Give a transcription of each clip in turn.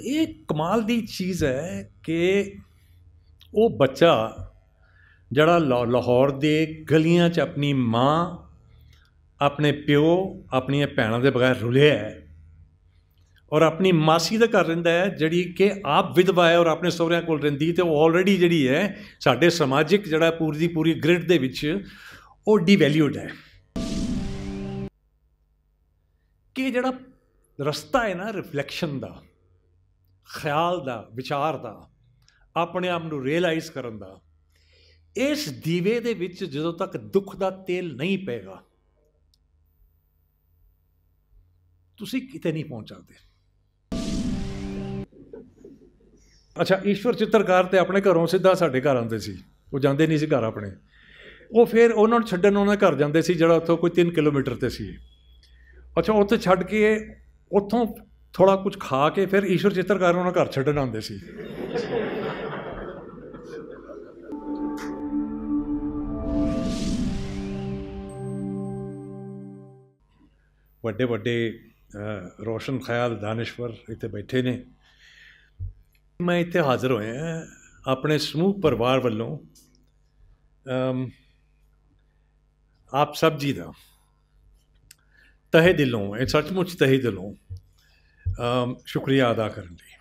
ये कमाल दी चीज़ है कि वो बच्चा जड़ा लाहौर दे गलियां च अपनी माँ अपने प्यो अपनी भैनों के बगैर रुलिया है और अपनी मासी का घर रहिंदा है जिहड़ी कि आप विधवा है और अपने सहुरियां कोल रहिंदी ते ऑलरेडी जिहड़ी है साडे समाजिक जड़ा पूरी दी पूरी ग्रिड दे विच वो डिवैल्यूड है कि जड़ा रस्ता है ना रिफ्लैक्शन का ख्याल का विचार का अपने आप को रियलाइज करन दा इस दीवे दे विच जदों तक दुख का तेल नहीं पेगा तुसी किते नहीं पहुंच सकते। अच्छा ईश्वर चित्रकार तो अपने घरों सीधा साढ़े घर आते सी वो जाते नहीं सी घर अपने वो फिर उन्होंने छड्डन उन्होंने घर जाते सी जिहड़ा उत्थों कोई 3 किलोमीटर ते सी। अच्छा उत्थे छड्ड के उत्थों थोड़ा कुछ खा के फिर ईश्वर चित्रकार उन्होंने घर छड्डन आते सी। वड्डे वड्डे रोशन ख्याल दानिश्वर इत्थे बैठे ने मैं इत्थे हाज़र होया अपने समूह परिवार वालों आप सब जी का तहे दिलों सचमुच तहे दिलों शुक्रिया अदा करने लई।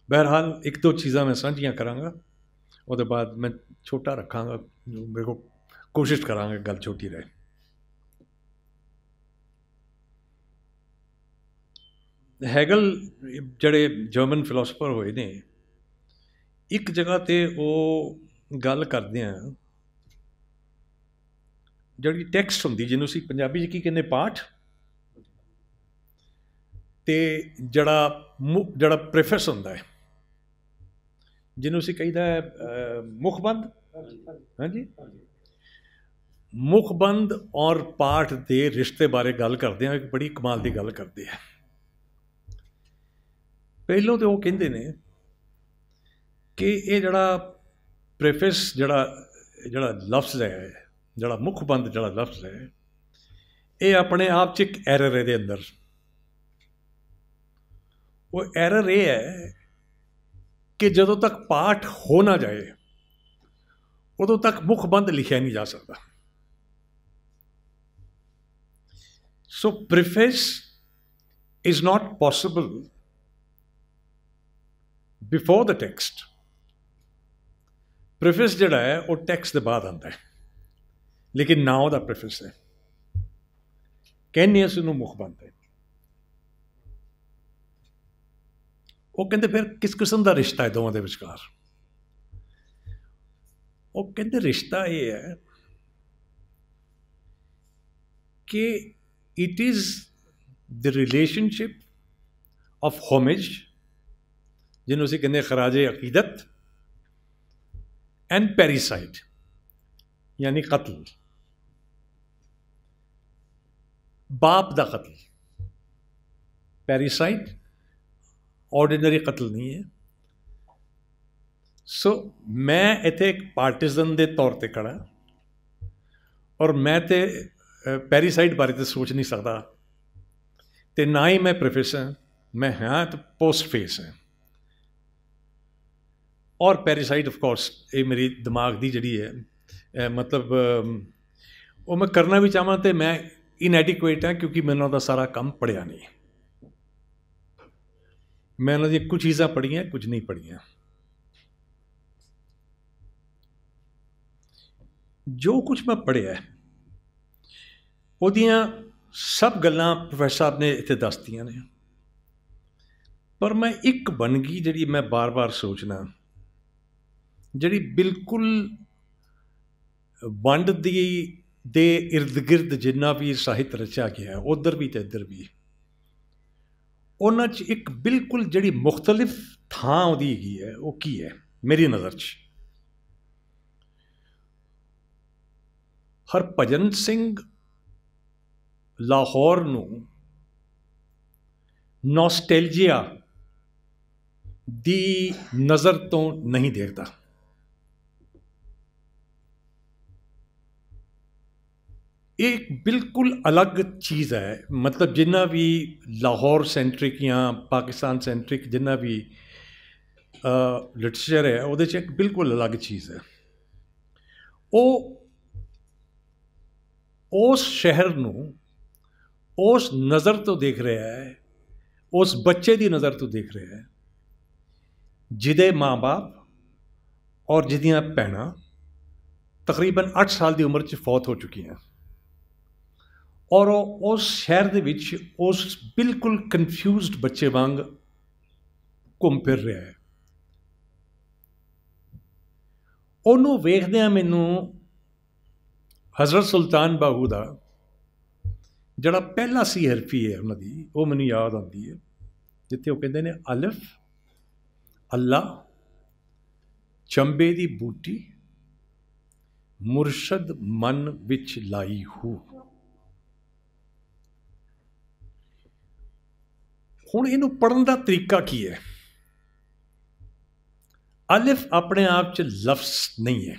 बहरहाल एक दो चीज़ां मैं सांझियां करांगा उसके बाद मैं छोटा रखांगा मेरे को कोशिश करांगा गल छोटी रहे। हैगल जड़े जर्मन फिलोसफर होए ने एक जगह ते वो गल करते हैं जड़ी टैक्सट होंदी जिन्हों असीं पंजाबी च की कहने पाठ ते जड़ा प्रेफेस होंदा है जिन्हों असीं कहीदा है मुखबंद। हाँ जी मुखबंद और पाठ के रिश्ते बारे गल करते हैं एक बड़ी कमाल की गल करते हैं। पहलों तो वो कहते हैं कि ये जड़ा प्रेफेस जड़ा लफ्ज़ है जड़ा मुखबंद जड़ा लफ्ज़ है ये अपने आप च एक एरर है अंदर। वो एरर ये है कि जदों तक पाठ हो ना जाए उदों तक मुखबंद लिखा नहीं जा सकता। So preface is not possible before the text. Preface जड़ा है वो टेक्स्ट के बाद आता है लेकिन ना वह प्रीफेस है कहने उसनों मुखबंद है। वो कहते फिर किस किस्म का रिश्ता है दोवां दे विचकार। वो कहते रिश्ता ये है कि it is the relationship of homage जिन्हों असीं कहते खराजे अकीदत एंड पैरीसाइड यानी कत्ल बाप दा कत्ल। पैरीसाइड ऑर्डिनरी कत्ल नहीं है। सो मैं इत्थे एक पार्टिजन के तौर पर खड़ा और मैं तो पैरीसाइड बारे तो सोच नहीं सकता तो ना ही मैं प्रीफेस हाँ मैं हाँ तो पोस्ट फेस है। और पैरीसाइड ऑफ कोर्स ये मेरी दिमाग की जी है मतलब वो मैं करना भी चाहवा तो मैं इनएडिक्वेट हाँ क्योंकि मैंने उनका सारा काम पढ़िया नहीं। मैं उन्होंने कुछ चीज़ां पढ़िया कुछ नहीं पढ़िया। जो कुछ मैं पढ़िया उहदियां सब गल्लां प्रोफैसर साहब ने इत्थे दस दियां ने पर मैं एक बनगी जिहड़ी मैं बार बार सोचना जिहड़ी बिल्कुल वंड दे इर्द गिर्द जिन्ना भी साहित्य रचा गया है उधर भी तो इधर भी उन्हां च एक बिल्कुल जिहड़ी मुख्तलिफ थां उहदी हैगी है वो की है मेरी नज़र च। हरभजन सिंह लाहौर नूं नॉस्टैल्जिया दी नज़र तो नहीं देखता। एक बिल्कुल अलग चीज़ है। मतलब जिन्ना भी लाहौर सेंट्रिक या पाकिस्तान सेंट्रिक जिन्ना भी लिटरेचर है वो एक बिल्कुल अलग चीज़ है। वो उस शहर नू उस नज़र तो देख रहा है, उस बच्चे की नज़र तो देख रहा है जिदे माँ बाप और जिदियाँ भैनां तकरीबन 8 साल की उम्र च फौत हो चुकी हैं, और उस शहर दे विच उस बिल्कुल कन्फ्यूज्ड बच्चे वांग घूम फिर रहा है। ਉਹਨੂੰ ਵੇਖਦਿਆਂ ਮੈਨੂੰ हज़रत सुल्तान बाहू का ਜਿਹੜਾ ਪਹਿਲਾ ਸੀ ਹਰਫੀ ਹੈ ਉਹਨਾਂ ਦੀ ਉਹ ਮੈਨੂੰ ਯਾਦ ਆਉਂਦੀ ਹੈ, ਜਿੱਥੇ ਉਹ ਕਹਿੰਦੇ ਨੇ ਅਲਫ ਅੱਲਾ ਚੰਬੇ ਦੀ ਬੂਟੀ ਮੁਰਸ਼ਦ ਮਨ ਵਿੱਚ ਲਾਈ ਹੂ। ਹੁਣ ਇਹਨੂੰ ਪੜ੍ਹਨ ਦਾ ਤਰੀਕਾ ਕੀ ਹੈ? अलिफ अपने आप च लफ्स नहीं है,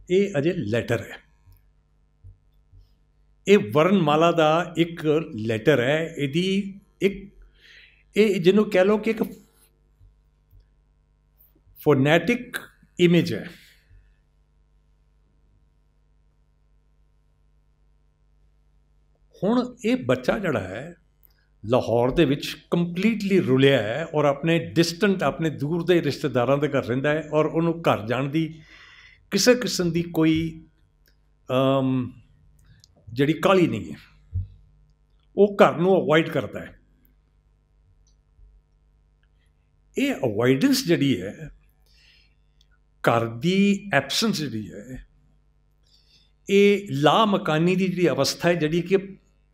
ये अजे लैटर है। ये वर्णमाला का एक लैटर है। यदि एक जिन्हों कह लो कि एक फोनैटिक इमेज है। हुण ये बच्चा जड़ा है लाहौर दे विच कंप्लीटली रुलिया है और अपने डिस्टेंट अपने दूर के रिश्तेदारों के घर रहिंदा है, और उन्होंने घर जाने की किसी किस्म की कोई जिहड़ी काहली नहीं है, वो घर नूं अवॉइड करता है। ये अवॉइडेंस जिहड़ी है, घर की एबसेंस जिहड़ी है, ये ला मकानी की जिहड़ी अवस्था है जिहड़ी कि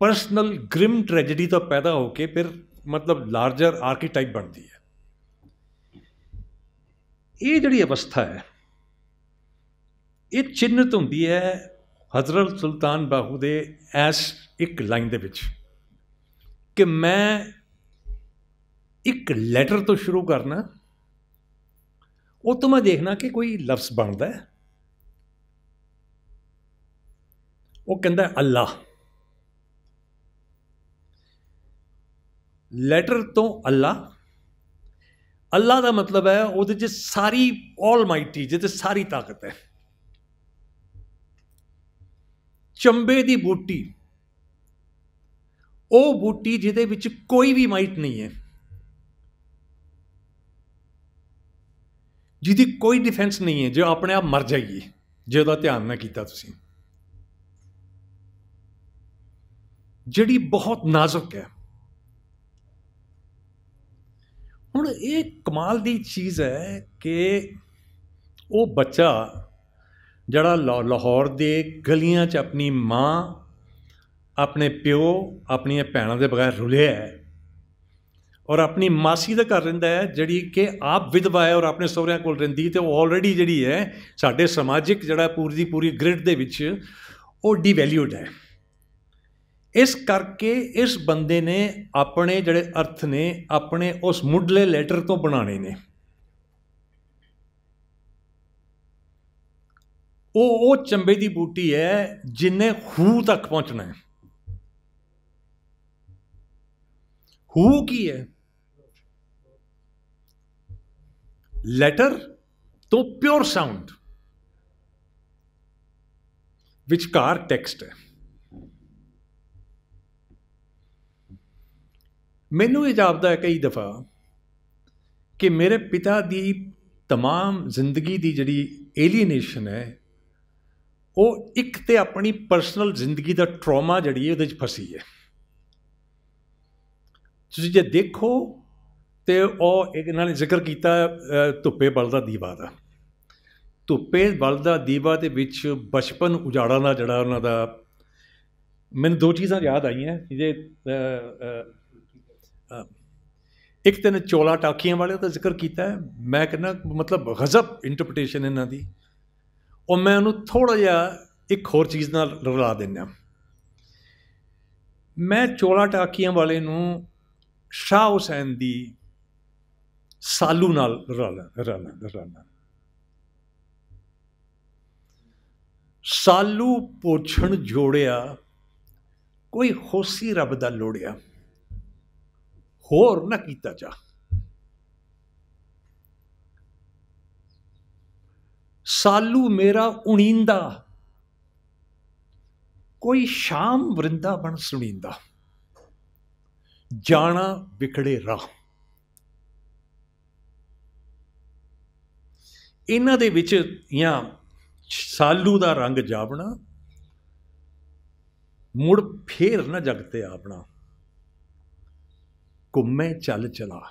पर्सनल ग्रिम ट्रैजेडी तो पैदा होके फिर मतलब लार्जर आर्कीटाइप बनती है। ये जिहड़ी अवस्था है ये चिन्हित होंदी है हज़रत सुल्तान बाहू दे ऐस एक लाइन दे विच कि मैं एक लैटर तो शुरू करना, वो तो मैं देखना कि कोई लफ्ज़ बनता है। वो कहता है अल्लाह, लैटर तो अल्लाह, अल्लाह का मतलब है वो सारी ऑल माइटी जिते सारी ताकत है। चंबे की बूटी, वो बूटी जिदे विच कोई भी माइट नहीं है, जिदी कोई डिफेंस नहीं है, जो अपने आप मर जाएगी जो उसदा ध्यान ना किया तुसीं, जिहड़ी बहुत नाजुक है। हुण ये कमाल की चीज़ है कि वो बच्चा जड़ा लाहौर दे गलियां च अपनी माँ अपने प्यो अपनी भैनों के बगैर रुलिया है, और अपनी मासी का घर रहिंदा है जिहड़ी कि आप विधवा है और अपने सहुरियां कोल रहिंदी, ते ऑलरेडी जिहड़ी है साडे समाजिक जड़ा पूरी दी पूरी ग्रिड दे विच वो डिवैल्यूड है। इस करके इस बंदे ने अपने जड़े अर्थ ने अपने उस मुढ़ले लैटर तो बनाने ने। वो चंबे की बूटी है जिन्हें हू तक पहुंचना है। हू की है? लैटर तो प्योर साउंड, विचकार टैक्सट है। मैनू ये जापदा है कई दफ़ा कि मेरे पिता की तमाम जिंदगी की जिहड़ी एलीनेशन है वो एक तो अपनी परसनल जिंदगी का ट्रॉमा जिहड़ी है उहदे च फसी है। तुसीं जे देखो तो इन्होंने जिक्र किया धुप्पे बलदा दीवा का। धुप्पे बलदा दीवा दे विच बचपन उजाड़ा का जिहड़ा उन्हां दा, मैनूं दो चीज़ां याद आईयां जे एक तो चोला टाकियां वाले का जिक्र किया है, मैं कहना मतलब गजब इंटरप्रटेशन इन्हां दी, और मैं उन्होंने थोड़ा जिहा एक होर चीज़ नाल रला देना। मैं चोला टाकियां वाले नूं शाह हुसैन दी सालू नाल रलाना। सालू पोछण जोड़िया कोई होसी रब दा लोड़िया, होर ना कीता जा। सालू मेरा उणींदा कोई शाम वृंदावन सुनींदा, जाना विखड़े राह। इन्हां दे विच या सालू दा रंग जावना, मुड़ फेर ना जगते आपना, घुम्मे चल चला।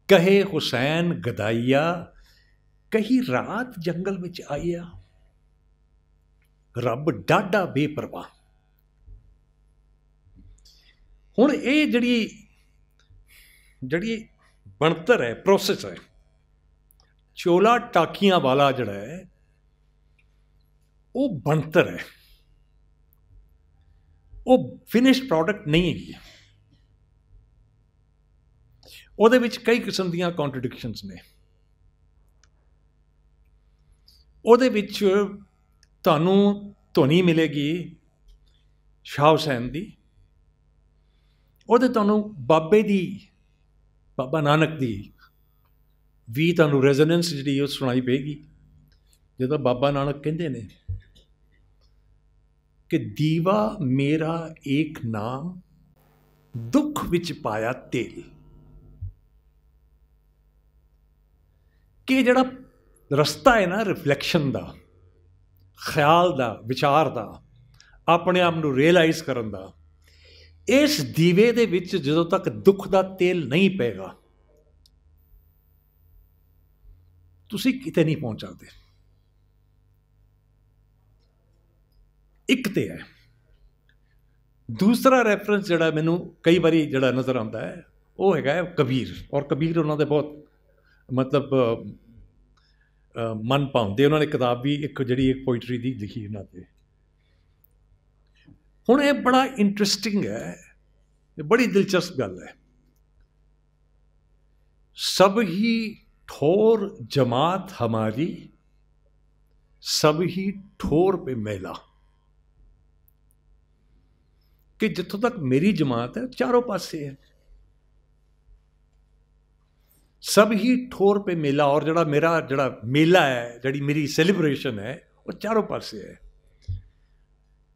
कहे हुसैन गदाइया कही रात जंगल विच आईया, रब डाढा बेपरवाह। हुण ये जिहड़ी बनतर है, प्रोसेस है, चोला टाकियां वाला जिहड़ा है वो बनतर है, वो फिनिश्ड प्रोडक्ट नहीं है। ਉਹਦੇ ਵਿੱਚ कई किस्म ਦੀਆਂ कॉन्ट्रडिक्शनस ने। ਉਹਦੇ ਵਿੱਚ ਤੁਹਾਨੂੰ ਧੁਨੀ ਮਿਲੇਗੀ ਸ਼ਾਹ ਹੁਸੈਨ ਦੀ, ਉਹਦੇ ਤੁਹਾਨੂੰ ਬਾਬੇ ਦੀ, ਬਾਬਾ ਨਾਨਕ ਦੀ ਵੀ ਤੁਹਾਨੂੰ ਰੈਜ਼ੋਨੈਂਸ ਜਿਹੜੀ ਉਹ ਸੁਣਾਈ ਪਏਗੀ, ਜਦੋਂ ਬਾਬਾ ਨਾਨਕ ਕਹਿੰਦੇ ਨੇ कि दीवा मेरा एक नाम दुख विच पाया तेल। कि जड़ा रस्ता है ना रिफ्लैक्शन दा, ख्याल दा, विचार दा, अपने आप नूं रियलाइज करन दा, इस दीवे दे विच जदों तक दुख दा तेल नहीं पेगा तुसीं किते नहीं पहुंच सकदे। एक तो है। दूसरा रैफरेंस जोड़ा मैनू कई बारी जोड़ा नज़र आता है वो है कबीर, और कबीर उन्होंने बहुत मतलब मन भावते, उन्होंने किताब भी एक जी एक पोइट्री की लिखी उन्होंने। हुण ये बड़ा इंटरस्टिंग है, ये बड़ी दिलचस्प गल है। सब ही ठोर जमात हमारी, सब ही ठोर पे मेला। कि जितों तक मेरी जमात है चारों पासे है, सब ही ठोर पे मेला। और जड़ा मेरा जड़ा मेला है, जड़ी मेरी सेलिब्रेशन है, वो चारों पासे है।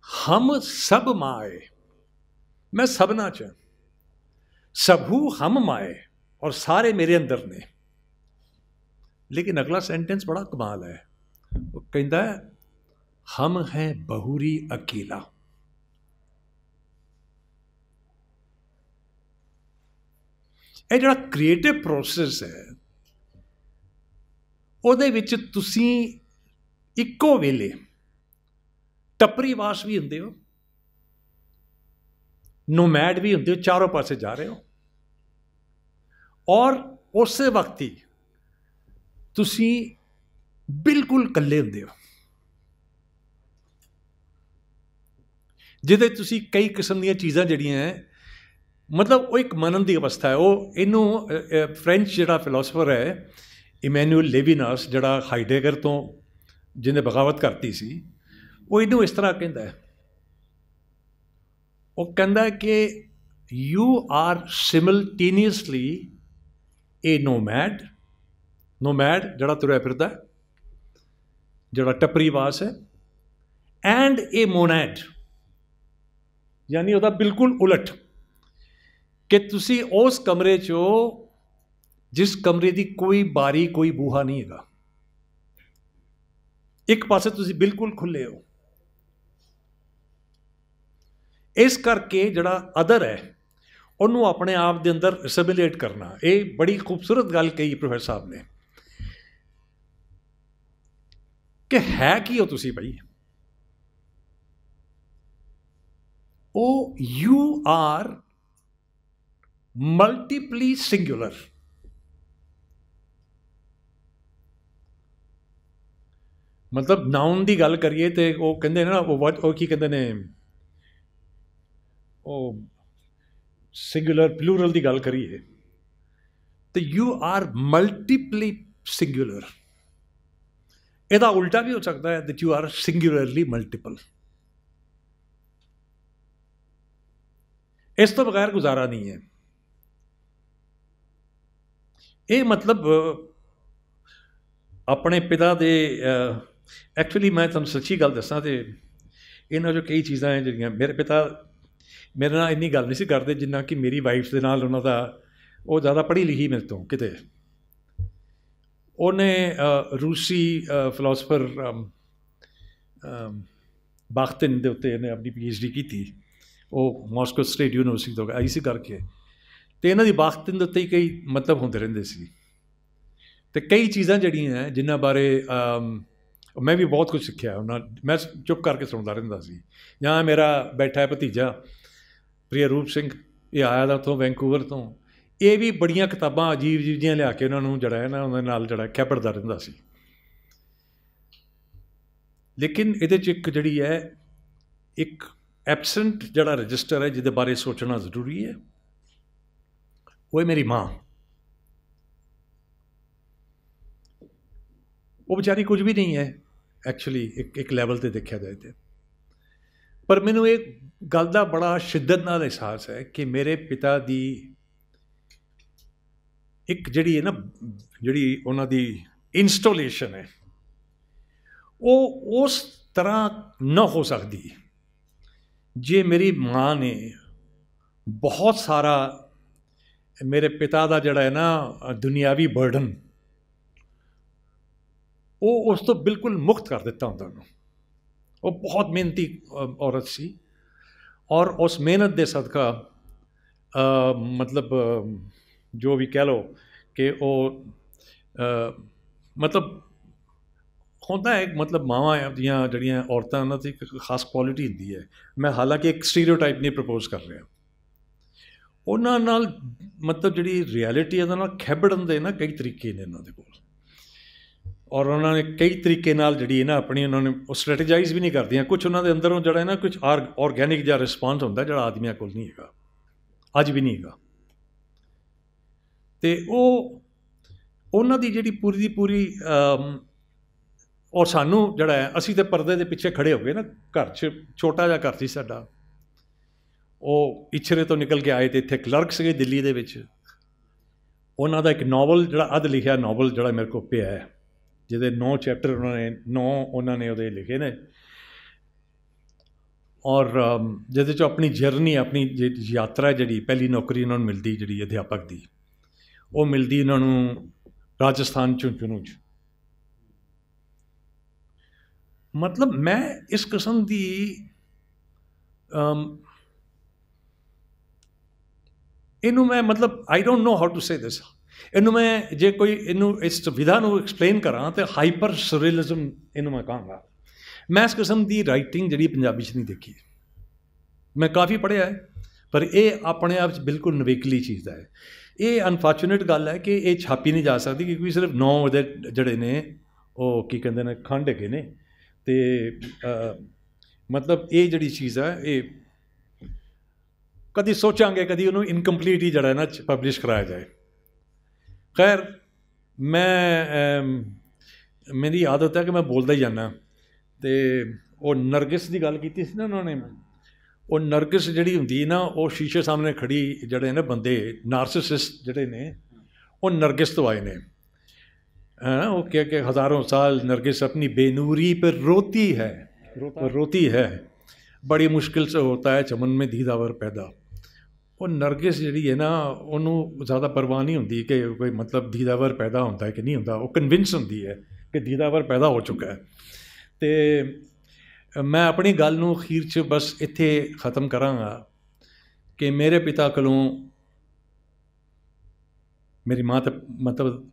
हम सब माए, मैं सबना च, सबू हम माए, और सारे मेरे अंदर ने। लेकिन अगला सेंटेंस बड़ा कमाल है, वो कहता है हम हैं बहुरी अकेला। ਇਹ ਜਿਹੜਾ ਕ੍ਰੀਏਟਿਵ ਪ੍ਰੋਸੈਸ ਹੈ ਉਹਦੇ ਵਿੱਚ ਤੁਸੀਂ ਇੱਕੋ ਵੇਲੇ ਟੱਪਰੀਵਾਸ ਵੀ ਹੁੰਦੇ ਹੋ, ਨੋਮੈਡ ਵੀ ਹੁੰਦੇ ਹੋ, ਚਾਰੋਂ ਪਾਸੇ ਜਾ ਰਹੇ ਹੋ, ਔਰ ਉਸੇ ਵਕਤ ਹੀ ਤੁਸੀਂ ਬਿਲਕੁਲ ਇਕੱਲੇ ਹੁੰਦੇ ਹੋ, ਜਿਹਦੇ ਤੁਸੀਂ ਕਈ ਕਿਸਮ ਦੀਆਂ ਚੀਜ਼ਾਂ ਜਿਹੜੀਆਂ ਹੈ, मतलब वो एक मनन की अवस्था है। वो इनू फ्रेंच जोड़ा फिलोसफर है इमैनुअल लेविनास, जोड़ा हाइडेगर तो जिन्हें बगावत करती सी, वो इनू इस तरह कहता है, वो कहता है कि you are simultaneously a nomad, nomad जोड़ा तुरया फिरदा है, जोड़ा टपरीवास है, एंड ए मोनैड, यानी वह बिल्कुल उलट कि तुसी उस कमरे चो जिस कमरे की कोई बारी कोई बूहा नहीं है, एक पासे तुसी बिल्कुल खुले हो। इस करके जड़ा अदर है उन्होंने अपने आप के अंदर एसिमिलेट करना, ये बड़ी खूबसूरत गल कही प्रोफेसर साहब ने कि है कि हो तुसी भाई, ओ यू आर मल्टीपली सिंगुलर। मतलब नाउन की गल करिए तो वो कहते ना, वो की कहते ने, वो सिंगुलर प्लूरल की गल करिए तो यू आर मल्टीपली सिंगुलर। ਇਹਦਾ ਉਲਟਾ ਵੀ ਹੋ ਸਕਦਾ ਹੈ that you are singularly multiple। ਇਸ ਤੋਂ ਬਗੈਰ ਗੁਜ਼ਾਰਾ ਨਹੀਂ ਹੈ। ਇਹ ਮਤਲਬ ਆਪਣੇ ਪਿਤਾ ਦੇ ਐਕਚੁਅਲੀ ਮੈਂ ਤੁਹਾਨੂੰ ਸੱਚੀ ਗੱਲ ਦੱਸਾਂ ਤੇ ਇਹਨਾਂ 'ਚੋਂ ਕਈ ਚੀਜ਼ਾਂ ਹੈ ਜਿਹੜੀਆਂ ਮੇਰੇ ਪਿਤਾ ਮੇਰੇ ਨਾਲ ਇੰਨੀ ਗੱਲ ਨਹੀਂ ਸੀ ਕਰਦੇ ਜਿੰਨਾ ਕਿ ਮੇਰੀ ਵਾਈਫ ਦੇ ਨਾਲ ਉਹਨਾਂ ਦਾ, ਉਹ ਜ਼ਿਆਦਾ ਪੜ੍ਹੀ ਲਿਖੀ ਮੇਰੇ ਤੋਂ ਕਿਤੇ। ਉਹਨੇ ਰੂਸੀ ਫਿਲੋਸਫਰ ਬਾਖਤਿਨ ਦੇ ਉੱਤੇ ਇਹਨੇ ਆਪਣੀ PhD ਕੀਤੀ, ਉਹ ਮਾਸਕੋ ਸਟੇਟ ਯੂਨੀਵਰਸਿਟੀ ਤੋਂ ਆਈ ਸੀ ਕਰਕੇ। ਅਤੇ ਇਹਨਾਂ ਦੀ ਬਾਖਤਿਨ ਦੇ ਉੱਤੇ ਹੀ ਕਈ ਮਤਲਬ ਹੁੰਦੇ ਰਹਿੰਦੇ ਸੀ ਅਤੇ ਕਈ ਚੀਜ਼ਾਂ ਜਿਹੜੀਆਂ ਜਿਨ੍ਹਾਂ ਬਾਰੇ ਮੈਂ ਵੀ ਬਹੁਤ ਕੁਝ ਸਿੱਖਿਆ ਉਹਨਾਂ, ਮੈਂ ਚੁੱਪ ਕਰਕੇ ਸੁਣਦਾ ਰਹਿੰਦਾ ਸੀ। ਜਾਂ ਮੇਰਾ ਬੈਠਾ ਹੈ ਭਤੀਜਾ ਪ੍ਰਿਆ ਰੂਪ ਸਿੰਘ, ਇਹ ਆਇਆ ਦਾ ਉੱਥੋਂ ਵੈਂਕੂਵਰ ਤੋਂ, ਇਹ ਵੀ ਬੜੀਆਂ ਕਿਤਾਬਾਂ ਅਜੀਬ ਅਜੀਬ ਜਿਹੀਆਂ ਲਿਆ ਕੇ ਉਹਨਾਂ ਨੂੰ ਜਿਹੜਾ ਹੈ ਨਾ ਉਹਨਾਂ ਦੇ ਨਾਲ ਜਿਹੜਾ ਖੇਪੜਦਾ ਰਹਿੰਦਾ ਸੀ। ਲੇਕਿਨ ਇਹਦੇ 'ਚ ਇੱਕ ਜਿਹੜੀ ਹੈ ਇੱਕ ਐਬਸੈਂਟ ਜਿਹੜਾ ਰਜਿਸਟਰ ਹੈ ਜਿਹਦੇ ਬਾਰੇ ਸੋਚਣਾ ਜ਼ਰੂਰੀ ਹੈ, ਉਹ ਹੈ ਮੇਰੀ ਮਾਂ। ਉਹ ਵਿਚਾਰੀ ਕੁਝ ਵੀ ਨਹੀਂ ਹੈ ਐਕਚੁਅਲੀ ਇੱਕ ਲੈਵਲ 'ਤੇ ਦੇਖਿਆ ਜਾਏ ਤਾਂ, ਪਰ ਮੈਨੂੰ ਇਹ ਗੱਲ ਦਾ ਬੜਾ ਸ਼ਿੱਦਤ ਨਾਲ ਅਹਿਸਾਸ ਹੈ ਕਿ ਮੇਰੇ ਪਿਤਾ ਦੀ ਇੱਕ ਜਿਹੜੀ ਹੈ ਨਾ ਜਿਹੜੀ ਉਹਨਾਂ ਦੀ ਇੰਸਟੋਲੇਸ਼ਨ ਹੈ ਉਹ ਉਸ ਤਰ੍ਹਾਂ ਨਾ ਹੋ ਸਕਦੀ ਜੇ ਮੇਰੀ ਮਾਂ ਨੇ ਬਹੁਤ ਸਾਰਾ ਮੇਰੇ ਪਿਤਾ ਦਾ ਜਿਹੜਾ ਹੈ ਨਾ ਦੁਨਿਆਵੀ ਬਰਡਨ ਉਹ ਉਸ ਤੋਂ ਬਿਲਕੁਲ ਮੁਕਤ ਕਰ ਦਿੱਤਾ ਹੁੰਦਾ ਉਹਨੂੰ। ਉਹ ਬਹੁਤ ਮਿਹਨਤੀ ਔਰਤ ਸੀ ਔਰ ਉਸ ਮਿਹਨਤ ਦੇ ਸਦਕਾ ਮਤਲਬ ਜੋ ਵੀ ਕਹਿ ਲਓ ਕਿ ਉਹ ਮਤਲਬ ਹੁੰਦਾ ਹੈ ਮਤਲਬ ਮਾਵਾਂ ਦੀਆਂ ਜਿਹੜੀਆਂ ਔਰਤਾਂ ਉਹਨਾਂ ਦੀ ਇੱਕ ਖਾਸ ਕੁਆਲਿਟੀ ਹੁੰਦੀ ਹੈ। ਮੈਂ ਹਾਲਾਂਕਿ ਇੱਕ ਸਟੀਰੀਓਟਾਈਪ ਨਹੀਂ ਪ੍ਰਪੋਜ਼ ਕਰ ਰਿਹਾ, ਉਹਨਾਂ ਨਾਲ ਮਤਲਬ ਜਿਹੜੀ ਰਿਐਲਿਟੀ ਉਹਦੇ ਨਾਲ ਖੇਬੜਨ ਦੇ ਨਾ ਕਈ ਤਰੀਕੇ ਨੇ ਉਹਨਾਂ ਦੇ ਕੋਲ, ਔਰ ਉਹਨਾਂ ਨੇ ਕਈ ਤਰੀਕੇ ਨਾਲ ਜਿਹੜੀ ਹੈ ਨਾ ਆਪਣੀ ਉਹਨਾਂ ਨੇ ਉਹ ਸਟ੍ਰੈਟੇਜਾਈਜ਼ ਵੀ ਨਹੀਂ ਕਰਦੀਆਂ। ਕੁਛ ਉਹਨਾਂ ਦੇ ਅੰਦਰੋਂ ਜਿਹੜਾ ਹੈ ਨਾ ਕੁਛ ਔਰਗੈਨਿਕ ਜਿਹਾ ਰਿਸਪੌਂਸ ਹੁੰਦਾ ਜਿਹੜਾ ਆਦਮੀਆਂ ਕੋਲ ਨਹੀਂ ਹੈਗਾ, ਅੱਜ ਵੀ ਨਹੀਂ ਹੈਗਾ। ਅਤੇ ਉਹ ਉਹਨਾਂ ਦੀ ਜਿਹੜੀ ਪੂਰੀ ਦੀ ਪੂਰੀ ਔਰ ਸਾਨੂੰ ਜਿਹੜਾ ਹੈ ਅਸੀਂ ਤਾਂ ਪਰਦੇ ਦੇ ਪਿੱਛੇ ਖੜ੍ਹੇ ਹੋ ਗਏ ਨਾ, ਘਰ 'ਚ ਛੋਟਾ ਜਿਹਾ ਘਰ ਸੀ ਸਾਡਾ, ਉਹ ਇਛਰੇ ਤੋਂ ਨਿਕਲ ਕੇ ਆਏ ਅਤੇ ਇੱਥੇ ਕਲਰਕ ਸੀਗੇ ਦਿੱਲੀ ਦੇ ਵਿੱਚ। ਉਹਨਾਂ ਦਾ ਇੱਕ ਨਾਵਲ ਜਿਹੜਾ ਅੱਧ ਲਿਖਿਆ ਨਾਵਲ ਜਿਹੜਾ ਮੇਰੇ ਕੋਲ ਪਿਆ ਹੈ, ਜਿਹਦੇ 9 ਚੈਪਟਰ ਉਹਨਾਂ ਨੇ ਉਹਦੇ ਲਿਖੇ ਨੇ, ਔਰ ਜਿਹਦੇ 'ਚੋਂ ਆਪਣੀ ਜਰਨੀ ਆਪਣੀ ਯਾਤਰਾ ਜਿਹੜੀ ਪਹਿਲੀ ਨੌਕਰੀ ਉਹਨਾਂ ਨੂੰ ਮਿਲਦੀ ਜਿਹੜੀ ਅਧਿਆਪਕ ਦੀ, ਉਹ ਮਿਲਦੀ ਉਹਨਾਂ ਨੂੰ ਰਾਜਸਥਾਨ ਝੁੰਝੁਨੂ 'ਚ। ਮਤਲਬ ਮੈਂ ਇਸ ਕਿਸਮ ਦੀ ਇਹਨੂੰ ਮੈਂ ਮਤਲਬ I don't know how to say this, ਇਹਨੂੰ ਮੈਂ ਜੇ ਕੋਈ ਇਹਨੂੰ ਇਸ ਵਿਧਾ ਨੂੰ ਐਕਸਪਲੇਨ ਕਰਾਂ ਤਾਂ ਹਾਈਪਰ ਸੁਰੀਲਿਜ਼ਮ ਇਹਨੂੰ ਮੈਂ ਕਹਾਂਗਾ। ਮੈਂ ਇਸ ਕਿਸਮ ਦੀ ਰਾਈਟਿੰਗ ਜਿਹੜੀ ਪੰਜਾਬੀ 'ਚ ਨਹੀਂ ਦੇਖੀ। ਮੈਂ ਕਾਫੀ ਪੜ੍ਹਿਆ ਹੈ ਪਰ ਇਹ ਆਪਣੇ ਆਪ 'ਚ ਬਿਲਕੁਲ ਨਵੇਕਲੀ ਚੀਜ਼ ਹੈ। ਇਹ ਅਨਫੋਰਚੂਨੇਟ ਗੱਲ ਹੈ ਕਿ ਇਹ ਛਾਪੀ ਨਹੀਂ ਜਾ ਸਕਦੀ ਕਿਉਂਕਿ ਸਿਰਫ 9 ਉਹਦੇ ਜਿਹੜੇ ਨੇ ਉਹ ਕੀ ਕਹਿੰਦੇ ਨੇ ਖੰਡ ਹੈਗੇ ਨੇ, ਅਤੇ ਮਤਲਬ ਇਹ ਜਿਹੜੀ ਚੀਜ਼ ਹੈ ਇਹ ਕਦੀ ਸੋਚਾਂਗੇ ਕਦੀ ਉਹਨੂੰ ਇਨਕੰਪਲੀਟ ਹੀ ਜਿਹੜਾ ਨਾ ਪਬਲਿਸ਼ ਕਰਾਇਆ ਜਾਏ। ਖੈਰ ਮੇਰੀ ਆਦਤ ਹੈ ਕਿ ਮੈਂ ਬੋਲਦਾ ਹੀ ਜਾਂਦਾ। ਅਤੇ ਉਹ ਨਰਗਿਸ ਦੀ ਗੱਲ ਕੀਤੀ ਸੀ ਨਾ ਉਹਨਾਂ ਨੇ, ਉਹ ਨਰਗਿਸ ਜਿਹੜੀ ਹੁੰਦੀ ਨਾ ਉਹ ਸ਼ੀਸ਼ੇ ਸਾਹਮਣੇ ਖੜੀ ਜਿਹੜੇ ਨੇ ਬੰਦੇ ਨਾਰਸਿਸਿਸਟ ਜਿਹੜੇ ਨੇ ਉਹ ਨਰਗਿਸ ਤੋਂ ਆਏ ਨੇ। वो क्या कि हज़ारों साल नरगिस अपनी बेनूरी पर रोती है बड़ी मुश्किल से होता है चमन में दीदावर पैदा। वो नरगिस जी है ना उन्होंने ज़्यादा परवाह नहीं होती कि कोई मतलब दीदावर पैदा होता है कि नहीं होता, वो कन्विंस होती है कि दीदावर पैदा हो चुका है। तो मैं अपनी गल नूं अखीर च बस इत्थे ख़त्म करांगा कि मेरे पिता कोलों मेरी माँ तो मतलब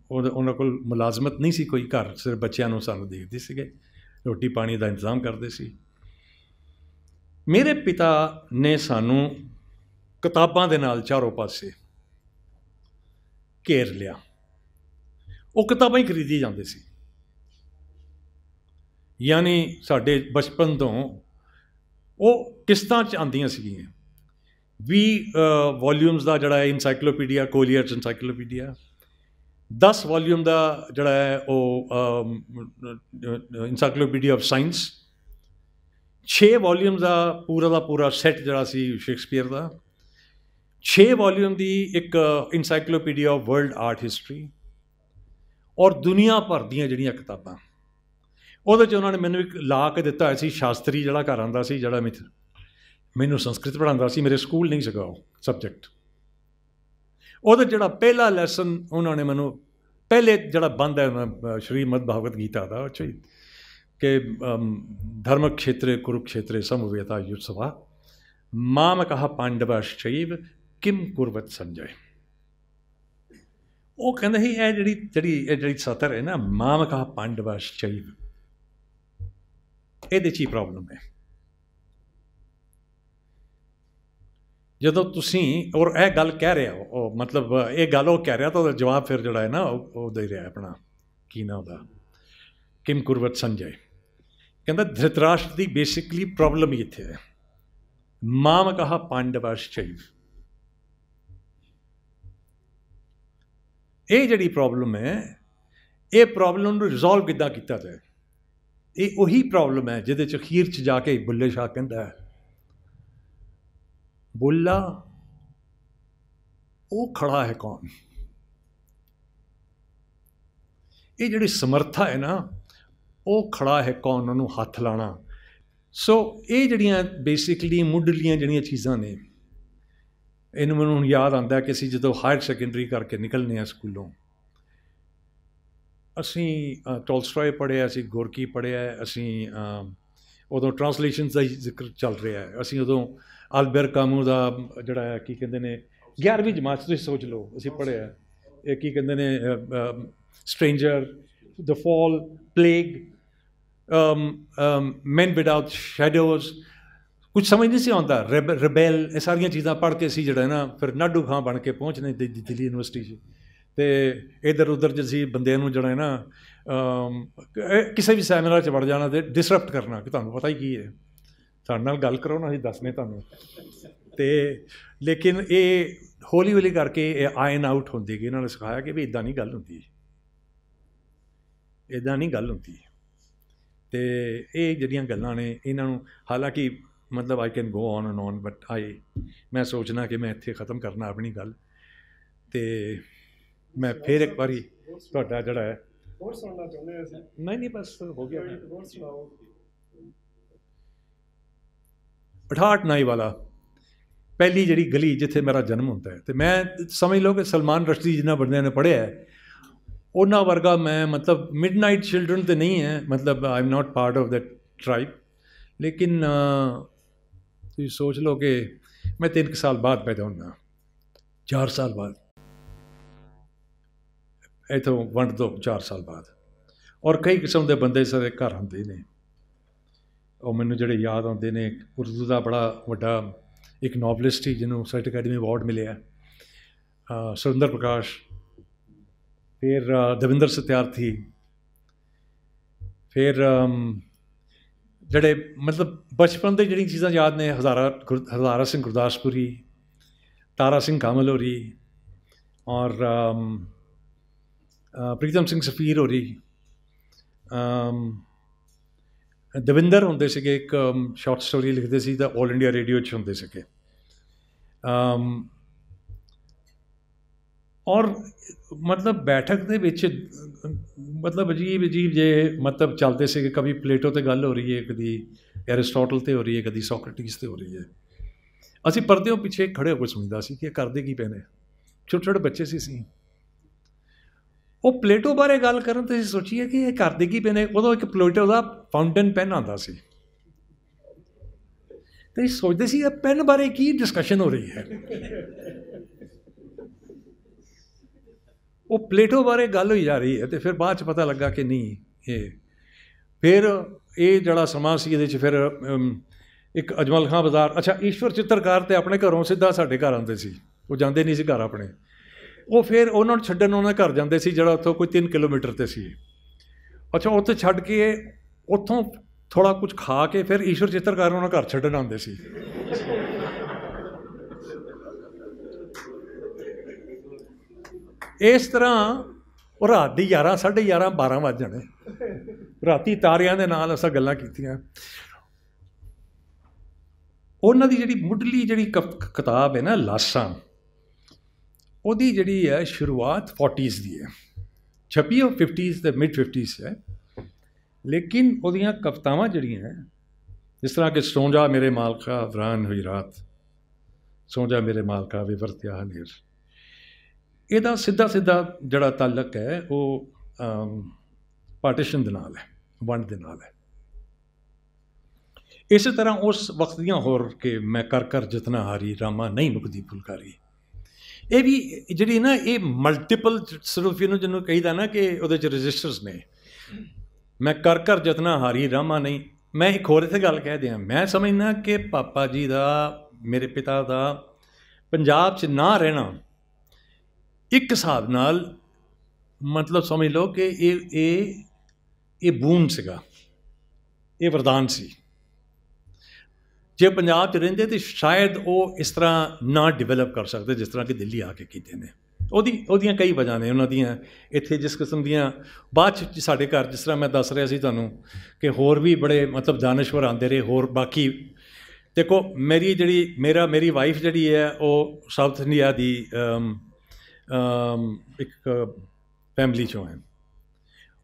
ਉਹਨਾਂ ਕੋਲ ਮੁਲਾਜ਼ਮਤ ਨਹੀਂ ਸੀ ਕੋਈ, ਘਰ ਸਿਰਫ ਬੱਚਿਆਂ ਨੂੰ ਸਾਨੂੰ ਦੇਖਦੇ ਸੀਗੇ, ਰੋਟੀ ਪਾਣੀ ਦਾ ਇੰਤਜ਼ਾਮ ਕਰਦੇ ਸੀ। ਮੇਰੇ ਪਿਤਾ ਨੇ ਸਾਨੂੰ ਕਿਤਾਬਾਂ ਦੇ ਨਾਲ ਚਾਰੋਂ ਪਾਸੇ ਘੇਰ ਲਿਆ। ਉਹ ਕਿਤਾਬਾਂ ਹੀ ਖਰੀਦੀ ਜਾਂਦੇ ਸੀ, ਯਾਨੀ ਸਾਡੇ ਬਚਪਨ ਤੋਂ ਉਹ ਕਿਸ਼ਤਾਂ 'ਚ ਆਉਂਦੀਆਂ ਸੀਗੀਆਂ 20 ਵੋਲੀਅਮਸ ਦਾ ਜਿਹੜਾ ਇਨਸਾਈਕਲੋਪੀਡੀਆ ਕੋਲੀਅਰਸ ਇਨਸਾਈਕਲੋਪੀਡੀਆ, 10 वॉल्यूम का जोड़ा है वो इंसाइक्लोपीडिया ऑफ साइंस, 6 वॉल्यूम का पूरा सैट जोड़ा सी शेक्सपीयर का, 6 वॉल्यूम की एक encyclopedia of world art history, और दुनिया भर दियां जिहड़ियां किताबां। ਉਹਦੇ 'ਚ ਉਹਨਾਂ ਨੇ ਮੈਨੂੰ ਇੱਕ ਲਾ ਕੇ ਦਿੱਤਾ ਹੋਇਆ ਸੀ ਸ਼ਾਸਤਰੀ, ਜਿਹੜਾ ਘਰ ਆਉਂਦਾ ਸੀ, ਜਿਹੜਾ ਮੈਨੂੰ ਸੰਸਕ੍ਰਿਤ ਪੜ੍ਹਾਉਂਦਾ ਸੀ, ਮੇਰੇ ਸਕੂਲ ਨਹੀਂ ਸੀਗਾ ਉਹ ਸਬਜੈਕਟ। ਉਹਦੇ ਜਿਹੜਾ ਪਹਿਲਾ ਲੈਸਨ ਉਹਨਾਂ ਨੇ ਮੈਨੂੰ, ਪਹਿਲੇ ਜਿਹੜਾ ਬੰਦ ਹੈ ਸ਼੍ਰੀਮਦ ਭਾਗਵਤ ਗੀਤਾ ਦਾ, ਅੱਛਾ ਜੀ, ਕਿ ਧਰਮ ਖੇਤਰੇ ਕੁਰੂਕਸ਼ੇਤਰੇ ਸਮਵੇਤਾ ਯੁਤਸਵਾ ਮਾਮ ਕਹਾ ਪਾਂਡਵਸ਼ਚੈਵ ਕਿਮ ਕੁਰਵਤ ਸੰਜੈ। ਉਹ ਕਹਿੰਦੇ ਸੀ ਇਹ ਜਿਹੜੀ ਸਤਰ ਹੈ ਨਾ, ਮਾਮ ਕਹਾ ਪਾਂਡਵਸ਼ਚੈਵ, ਇਹਦੇ 'ਚ ਹੀ ਪ੍ਰੋਬਲਮ ਹੈ। ਜਦੋਂ ਤੁਸੀਂ ਔਰ ਇਹ ਗੱਲ ਕਹਿ ਰਿਹਾ, ਉਹ ਮਤਲਬ ਇਹ ਗੱਲ ਉਹ ਕਹਿ ਰਿਹਾ, ਤਾਂ ਉਹਦਾ ਜਵਾਬ ਫਿਰ ਜਿਹੜਾ ਹੈ ਨਾ ਉਹ ਦੇ ਰਿਹਾ ਆਪਣਾ, ਕੀ ਨਾ ਉਹਦਾ, ਕਿਮ ਕੁਰਵਤ ਸੰਜੈ। ਕਹਿੰਦਾ ਧ੍ਰਿਤਰਾਸ਼ਟਰ ਦੀ ਬੇਸਿਕਲੀ ਪ੍ਰੋਬਲਮ ਹੀ ਇੱਥੇ ਹੈ, ਮਾਮ ਕਹਾ ਪਾਂਡਵਸ਼ਚੈਵ। ਇਹ ਜਿਹੜੀ ਪ੍ਰੋਬਲਮ ਹੈ, ਇਹ ਪ੍ਰੋਬਲਮ ਨੂੰ ਰਿਜ਼ੋਲਵ ਕਿੱਦਾਂ ਕੀਤਾ ਜਾਏ, ਇਹ ਉਹੀ ਪ੍ਰੋਬਲਮ ਹੈ ਜਿਹਦੇ 'ਚ ਅਖੀਰ 'ਚ ਜਾ ਕੇ ਬੁੱਲੇ ਸ਼ਾਹ ਕਹਿੰਦਾ ਹੈ, ਬੁੱਲਾ ਉਹ ਖੜਾ ਹੈ ਕੌਣ। ਇਹ ਜਿਹੜੀ ਸਮਰਥਾ ਹੈ ਨਾ, ਉਹ ਖੜਾ ਹੈ ਕੌਣ, ਉਹਨੂੰ ਹੱਥ ਲਾਣਾ। ਸੋ ਇਹ ਜਿਹੜੀਆਂ ਬੇਸਿਕਲੀ ਮੁੱਢਲੀਆਂ ਜਿਹੜੀਆਂ ਚੀਜ਼ਾਂ ਨੇ, ਇਹਨੂੰ ਮੈਨੂੰ ਹੁਣ ਯਾਦ ਆਉਂਦਾ ਕਿ ਅਸੀਂ ਜਦੋਂ ਹਾਇਰ ਸੈਕੰਡਰੀ ਕਰਕੇ ਨਿਕਲਦੇ ਹਾਂ ਸਕੂਲੋਂ, ਅਸੀਂ ਟੋਲਸਟੋਏ ਪੜ੍ਹਿਆ, ਅਸੀਂ ਗੋਰਕੀ ਪੜ੍ਹਿਆ, ਅਸੀਂ ਉਦੋਂ ਟਰਾਂਸਲੇਸ਼ਨਸ ਦਾ ਹੀ ਜ਼ਿਕਰ ਚੱਲ ਰਿਹਾ ਹੈ, ਅਸੀਂ ਉਦੋਂ ਅਲਬਰਟ ਕਾਮੂ ਦਾ ਜਿਹੜਾ ਹੈ ਕੀ ਕਹਿੰਦੇ ਨੇ 11ਵੀਂ ਜਮਾਤ 'ਚ ਤੁਸੀਂ ਸੋਚ ਲਓ ਅਸੀਂ ਪੜ੍ਹਿਆ, ਇਹ ਕੀ ਕਹਿੰਦੇ ਨੇ ਸਟ੍ਰੇਂਜਰ, ਦ ਫਾਲ, ਪਲੇਗ, ਮੈਨ ਵਿਦਆਊਟ ਸ਼ੈਡੋਜ਼, ਕੁਛ ਸਮਝ ਨਹੀਂ ਸੀ ਆਉਂਦਾ, ਰਿਬੈਲ, ਇਹ ਸਾਰੀਆਂ ਚੀਜ਼ਾਂ ਪੜ੍ਹ ਕੇ ਅਸੀਂ ਜਿਹੜਾ ਨਾ ਫਿਰ ਨਾਡੂ ਖਾਂ ਬਣ ਕੇ ਪਹੁੰਚਨੇ ਦਿੱਲੀ ਯੂਨੀਵਰਸਿਟੀ 'ਚ। ਅਤੇ ਇੱਧਰ ਉੱਧਰ 'ਚ ਅਸੀਂ ਬੰਦਿਆਂ ਨੂੰ ਜਿਹੜਾ ਹੈ ਨਾ ਕਿਸੇ ਵੀ ਸੈਮੀਨਾਰ 'ਚ ਵੜ ਜਾਣਾ ਅਤੇ ਡਿਸਰਪਟ ਕਰਨਾ, ਕਿ ਤੁਹਾਨੂੰ ਪਤਾ ਹੀ ਕੀ ਹੈ, ਸਾਡੇ ਨਾਲ ਗੱਲ ਕਰੋ ਨਾ, ਅਸੀਂ ਦੱਸਦੇ ਤੁਹਾਨੂੰ। ਅਤੇ ਲੇਕਿਨ ਇਹ ਹੌਲੀ ਹੌਲੀ ਕਰਕੇ ਇਹ ਆਇਨ ਆਊਟ ਹੁੰਦੀ ਗਈ, ਇਹਨਾਂ ਨੇ ਸਿਖਾਇਆ ਕਿ ਵੀ ਇੱਦਾਂ ਨਹੀਂ ਗੱਲ ਹੁੰਦੀ, ਇੱਦਾਂ ਨਹੀਂ ਗੱਲ ਹੁੰਦੀ। ਅਤੇ ਇਹ ਜਿਹੜੀਆਂ ਗੱਲਾਂ ਨੇ, ਇਹਨਾਂ ਨੂੰ ਹਾਲਾਂਕਿ ਮਤਲਬ I can go on and on, but ਮੈਂ ਸੋਚਣਾ ਕਿ ਮੈਂ ਇੱਥੇ ਖ਼ਤਮ ਕਰਨਾ ਆਪਣੀ ਗੱਲ। ਅਤੇ ਮੈਂ ਫਿਰ ਇੱਕ ਵਾਰੀ ਤੁਹਾਡਾ ਜਿਹੜਾ ਹੈ ਹੋਰ ਸੁਣਨਾ ਚਾਹੁੰਦੇ ਹਾਂ ਅਸੀਂ। ਨਹੀਂ ਬਸ ਹੋ ਗਿਆ। ਹੋਰ ਸੁਣਾਓ। 68 ਨਾਈ ਵਾਲਾ ਪਹਿਲੀ ਜਿਹੜੀ ਗਲੀ ਜਿੱਥੇ ਮੇਰਾ ਜਨਮ ਹੁੰਦਾ ਹੈ, ਅਤੇ ਮੈਂ ਸਮਝ ਲਓ ਕਿ ਸਲਮਾਨ ਰਸ਼ਦੀ ਜਿਨ੍ਹਾਂ ਬੰਦਿਆਂ ਨੇ ਪੜ੍ਹਿਆ ਉਹਨਾਂ ਵਰਗਾ ਮੈਂ, ਮਤਲਬ ਮਿਡਨਾਈਟ ਚਿਲਡਰਨ ਤਾਂ ਨਹੀਂ ਹੈ, ਮਤਲਬ I am not part of that tribe, ਲੇਕਿਨ ਤੁਸੀਂ ਸੋਚ ਲਓ ਕਿ ਮੈਂ 3 ਸਾਲ ਬਾਅਦ ਪੈਦਾ ਹੁੰਦਾ, 4 ਸਾਲ ਬਾਅਦ, ਇੱਥੋਂ ਵੰਡ ਤੋਂ 4 ਸਾਲ ਬਾਅਦ। ਔਰ ਕਈ ਕਿਸਮ ਦੇ ਬੰਦੇ ਸਾਰੇ ਘਰ ਆਉਂਦੇ ਨੇ, ਉਹ ਮੈਨੂੰ ਜਿਹੜੇ ਯਾਦ ਆਉਂਦੇ ਨੇ। ਉਰਦੂ ਦਾ ਬੜਾ ਵੱਡਾ ਇੱਕ ਨੋਵਲਿਸਟ ਸੀ ਜਿਹਨੂੰ ਸਾਹਿਤ ਅਕੈਡਮੀ ਅਵਾਰਡ ਮਿਲਿਆ, ਸੁਰਿੰਦਰ ਪ੍ਰਕਾਸ਼, ਫਿਰ ਦਵਿੰਦਰ ਸਤਿਆਰਥੀ, ਫਿਰ ਜਿਹੜੇ ਮਤਲਬ ਬਚਪਨ ਦੇ ਜਿਹੜੀਆਂ ਚੀਜ਼ਾਂ ਯਾਦ ਨੇ, ਹਜ਼ਾਰਾ ਸਿੰਘ ਗੁਰਦਾਸਪੁਰੀ, ਤਾਰਾ ਸਿੰਘ ਕਾਮਲ ਹੋਰੀ, ਔਰ ਪ੍ਰੀਤਮ ਸਿੰਘ ਸਫੀਰ ਹੋਰੀ, ਦਵਿੰਦਰ ਹੁੰਦੇ ਸੀਗੇ, ਇੱਕ ਸ਼ਾਰਟ ਸਟੋਰੀ ਲਿਖਦੇ ਸੀ ਤਾਂ ਆਲ ਇੰਡੀਆ ਰੇਡੀਓ 'ਚ ਹੁੰਦੇ ਸੀਗੇ। ਔਰ ਮਤਲਬ ਬੈਠਕ ਦੇ ਵਿੱਚ ਮਤਲਬ ਅਜੀਬ ਜੇ ਮਤਲਬ ਚੱਲਦੇ ਸੀਗੇ, ਕਦੀ ਪਲੇਟੋ 'ਤੇ ਗੱਲ ਹੋ ਰਹੀ ਹੈ, ਕਦੀ ਐਰਿਸਟੋਟਲ 'ਤੇ ਹੋ ਰਹੀ ਹੈ, ਕਦੀ ਸੋਕਰਟੀਸ 'ਤੇ ਹੋ ਰਹੀ ਹੈ। ਅਸੀਂ ਪਰਦਿਓਂ ਪਿੱਛੇ ਖੜ੍ਹੇ ਹੋ ਕੇ ਸੁਣਦਾ ਸੀ ਕਿ ਇਹ ਕਰਦੇ ਕੀ ਪਏ ਨੇ, ਛੋਟੇ ਛੋਟੇ ਬੱਚੇ ਸੀ ਅਸੀਂ। ਉਹ ਪਲੇਟੋ ਬਾਰੇ ਗੱਲ ਕਰਨ ਤੇ ਅਸੀਂ ਸੋਚੀਏ ਕਿ ਇਹ ਕਰਦੇ ਕੀ ਪਏ ਨੇ। ਉਦੋਂ ਇੱਕ ਪਲੇਟੋ ਦਾ ਫਾਊਂਟਨ ਪੈਨ ਆਉਂਦਾ ਸੀ, ਅਤੇ ਅਸੀਂ ਸੋਚਦੇ ਸੀ ਇਹ ਪੈਨ ਬਾਰੇ ਕੀ ਡਿਸਕਸ਼ਨ ਹੋ ਰਹੀ ਹੈ। ਉਹ ਪਲੇਟੋ ਬਾਰੇ ਗੱਲ ਹੋਈ ਜਾ ਰਹੀ ਹੈ, ਅਤੇ ਫਿਰ ਬਾਅਦ 'ਚ ਪਤਾ ਲੱਗਾ ਕਿ ਨਹੀਂ, ਫਿਰ ਇਹ ਜਿਹੜਾ ਸਮਾਂ ਸੀ ਇਹਦੇ 'ਚ ਫਿਰ ਇੱਕ ਅਜਮਲ ਖਾਂ ਬਾਜ਼ਾਰ, ਅੱਛਾ ਈਸ਼ਵਰ ਚਿੱਤਰਕਾਰ ਤੇ ਆਪਣੇ ਘਰੋਂ ਸਿੱਧਾ ਸਾਡੇ ਘਰ ਆਉਂਦੇ ਸੀ, ਉਹ ਜਾਂਦੇ ਨਹੀਂ ਸੀ ਘਰ ਆਪਣੇ, ਉਹ ਫਿਰ ਉਹਨਾਂ ਨੂੰ ਛੱਡਣ ਉਹਨਾਂ ਦੇ ਘਰ ਜਾਂਦੇ ਸੀ ਜਿਹੜਾ ਉੱਥੋਂ ਕੋਈ 3 ਕਿਲੋਮੀਟਰ 'ਤੇ ਸੀ। ਅੱਛਾ ਉੱਥੇ ਛੱਡ ਕੇ ਉੱਥੋਂ ਥੋੜ੍ਹਾ ਕੁਛ ਖਾ ਕੇ ਫਿਰ ਈਸ਼ਵਰ ਚਿੱਤਰਕਾਰ ਉਹਨਾਂ ਘਰ ਛੱਡਣ ਆਉਂਦੇ ਸੀ। ਇਸ ਤਰ੍ਹਾਂ ਉਹ ਰਾਤ ਦੀ 11, 11:30, 12 ਵੱਜ ਜਾਣੇ। ਰਾਤੀ ਤਾਰਿਆਂ ਦੇ ਨਾਲ ਅਸਾਂ ਗੱਲਾਂ ਕੀਤੀਆਂ। ਉਹਨਾਂ ਦੀ ਜਿਹੜੀ ਮੁੱਢਲੀ ਜਿਹੜੀ ਕਿਤਾਬ ਹੈ ਨਾ ਲਾਸ਼ਾਂ, ਉਹਦੀ ਜਿਹੜੀ ਹੈ ਸ਼ੁਰੂਆਤ 40s ਦੀ ਹੈ, ਛਪੀ ਉਹ 50s ਦੇ ਮਿਡ 50s ਹੈ। ਲੇਕਿਨ ਉਹਦੀਆਂ ਕਵਿਤਾਵਾਂ ਜਿਹੜੀਆਂ ਹੈ, ਜਿਸ ਤਰ੍ਹਾਂ ਕਿ ਸੌਂ ਜਾ ਮੇਰੇ ਮਾਲਕਾ ਵਰਾਨ ਹੋਈ ਰਾਤ, ਸੌਂ ਜਾ ਮੇਰੇ ਮਾਲਕਾ ਵੇ ਵਰਤਿਆ ਹਨੇਰ, ਇਹਦਾ ਸਿੱਧਾ ਜਿਹੜਾ ਤਾਲੁਕ ਹੈ ਉਹ ਪਾਰਟੀਸ਼ਨ ਦੇ ਨਾਲ ਹੈ, ਵੰਡ ਦੇ ਨਾਲ ਹੈ। ਇਸੇ ਤਰ੍ਹਾਂ ਉਸ ਵਕਤ ਦੀਆਂ ਹੋਰ ਕਿ ਮੈਂ ਕਰ ਕਰ ਜਿਤਨਾ ਹਾਰੀ ਰਾਮਾ ਨਹੀਂ ਮੁਕਦੀ ਫੁਲਕਾਰੀ, ਇਹ ਵੀ ਜਿਹੜੀ ਨਾ ਇਹ ਮਲਟੀਪਲ ਸਿਰਫ ਜਿਹਨੂੰ ਕਹੀਦਾ ਨਾ ਕਿ ਉਹਦੇ 'ਚ ਰਜਿਸਟਰਸ ਨੇ। ਮੈਂ ਕਰ ਕਰ ਜਿਤਨਾ ਹਾਰੀ ਰਾਮਾ ਨਹੀਂ। ਮੈਂ ਇੱਕ ਹੋਰ ਇੱਥੇ ਗੱਲ ਕਹਿ ਦਿਆਂ, ਮੈਂ ਸਮਝਦਾ ਕਿ ਪਾਪਾ ਜੀ ਦਾ, ਮੇਰੇ ਪਿਤਾ ਦਾ ਪੰਜਾਬ 'ਚ ਨਾ ਰਹਿਣਾ ਇੱਕ ਹਿਸਾਬ ਨਾਲ ਮਤਲਬ ਸਮਝ ਲਓ ਕਿ ਇਹ ਬੂਨ ਸੀਗਾ, ਇਹ ਵਰਦਾਨ ਸੀ। ਜੇ ਪੰਜਾਬ 'ਚ ਰਹਿੰਦੇ ਤਾਂ ਸ਼ਾਇਦ ਉਹ ਇਸ ਤਰ੍ਹਾਂ ਨਾ ਡਿਵੈਲਪ ਕਰ ਸਕਦੇ ਜਿਸ ਤਰ੍ਹਾਂ ਕਿ ਦਿੱਲੀ ਆ ਕੇ ਕੀਤੇ ਨੇ। ਉਹਦੀਆਂ ਕਈ ਵਜ੍ਹਾ ਨੇ ਉਹਨਾਂ ਦੀਆਂ। ਇੱਥੇ ਜਿਸ ਕਿਸਮ ਦੀਆਂ ਬਾਅਦ 'ਚ ਸਾਡੇ ਘਰ ਜਿਸ ਤਰ੍ਹਾਂ ਮੈਂ ਦੱਸ ਰਿਹਾ ਸੀ ਤੁਹਾਨੂੰ ਕਿ ਹੋਰ ਵੀ ਬੜੇ ਮਤਲਬ ਦਾਨਸ਼ਵਰ ਆਉਂਦੇ ਰਹੇ। ਹੋਰ ਬਾਕੀ ਦੇਖੋ ਮੇਰੀ ਵਾਈਫ ਜਿਹੜੀ ਹੈ ਉਹ ਸਾਊਥ ਇੰਡੀਆ ਦੀ ਇੱਕ ਫੈਮਿਲੀ 'ਚੋਂ ਹੈ,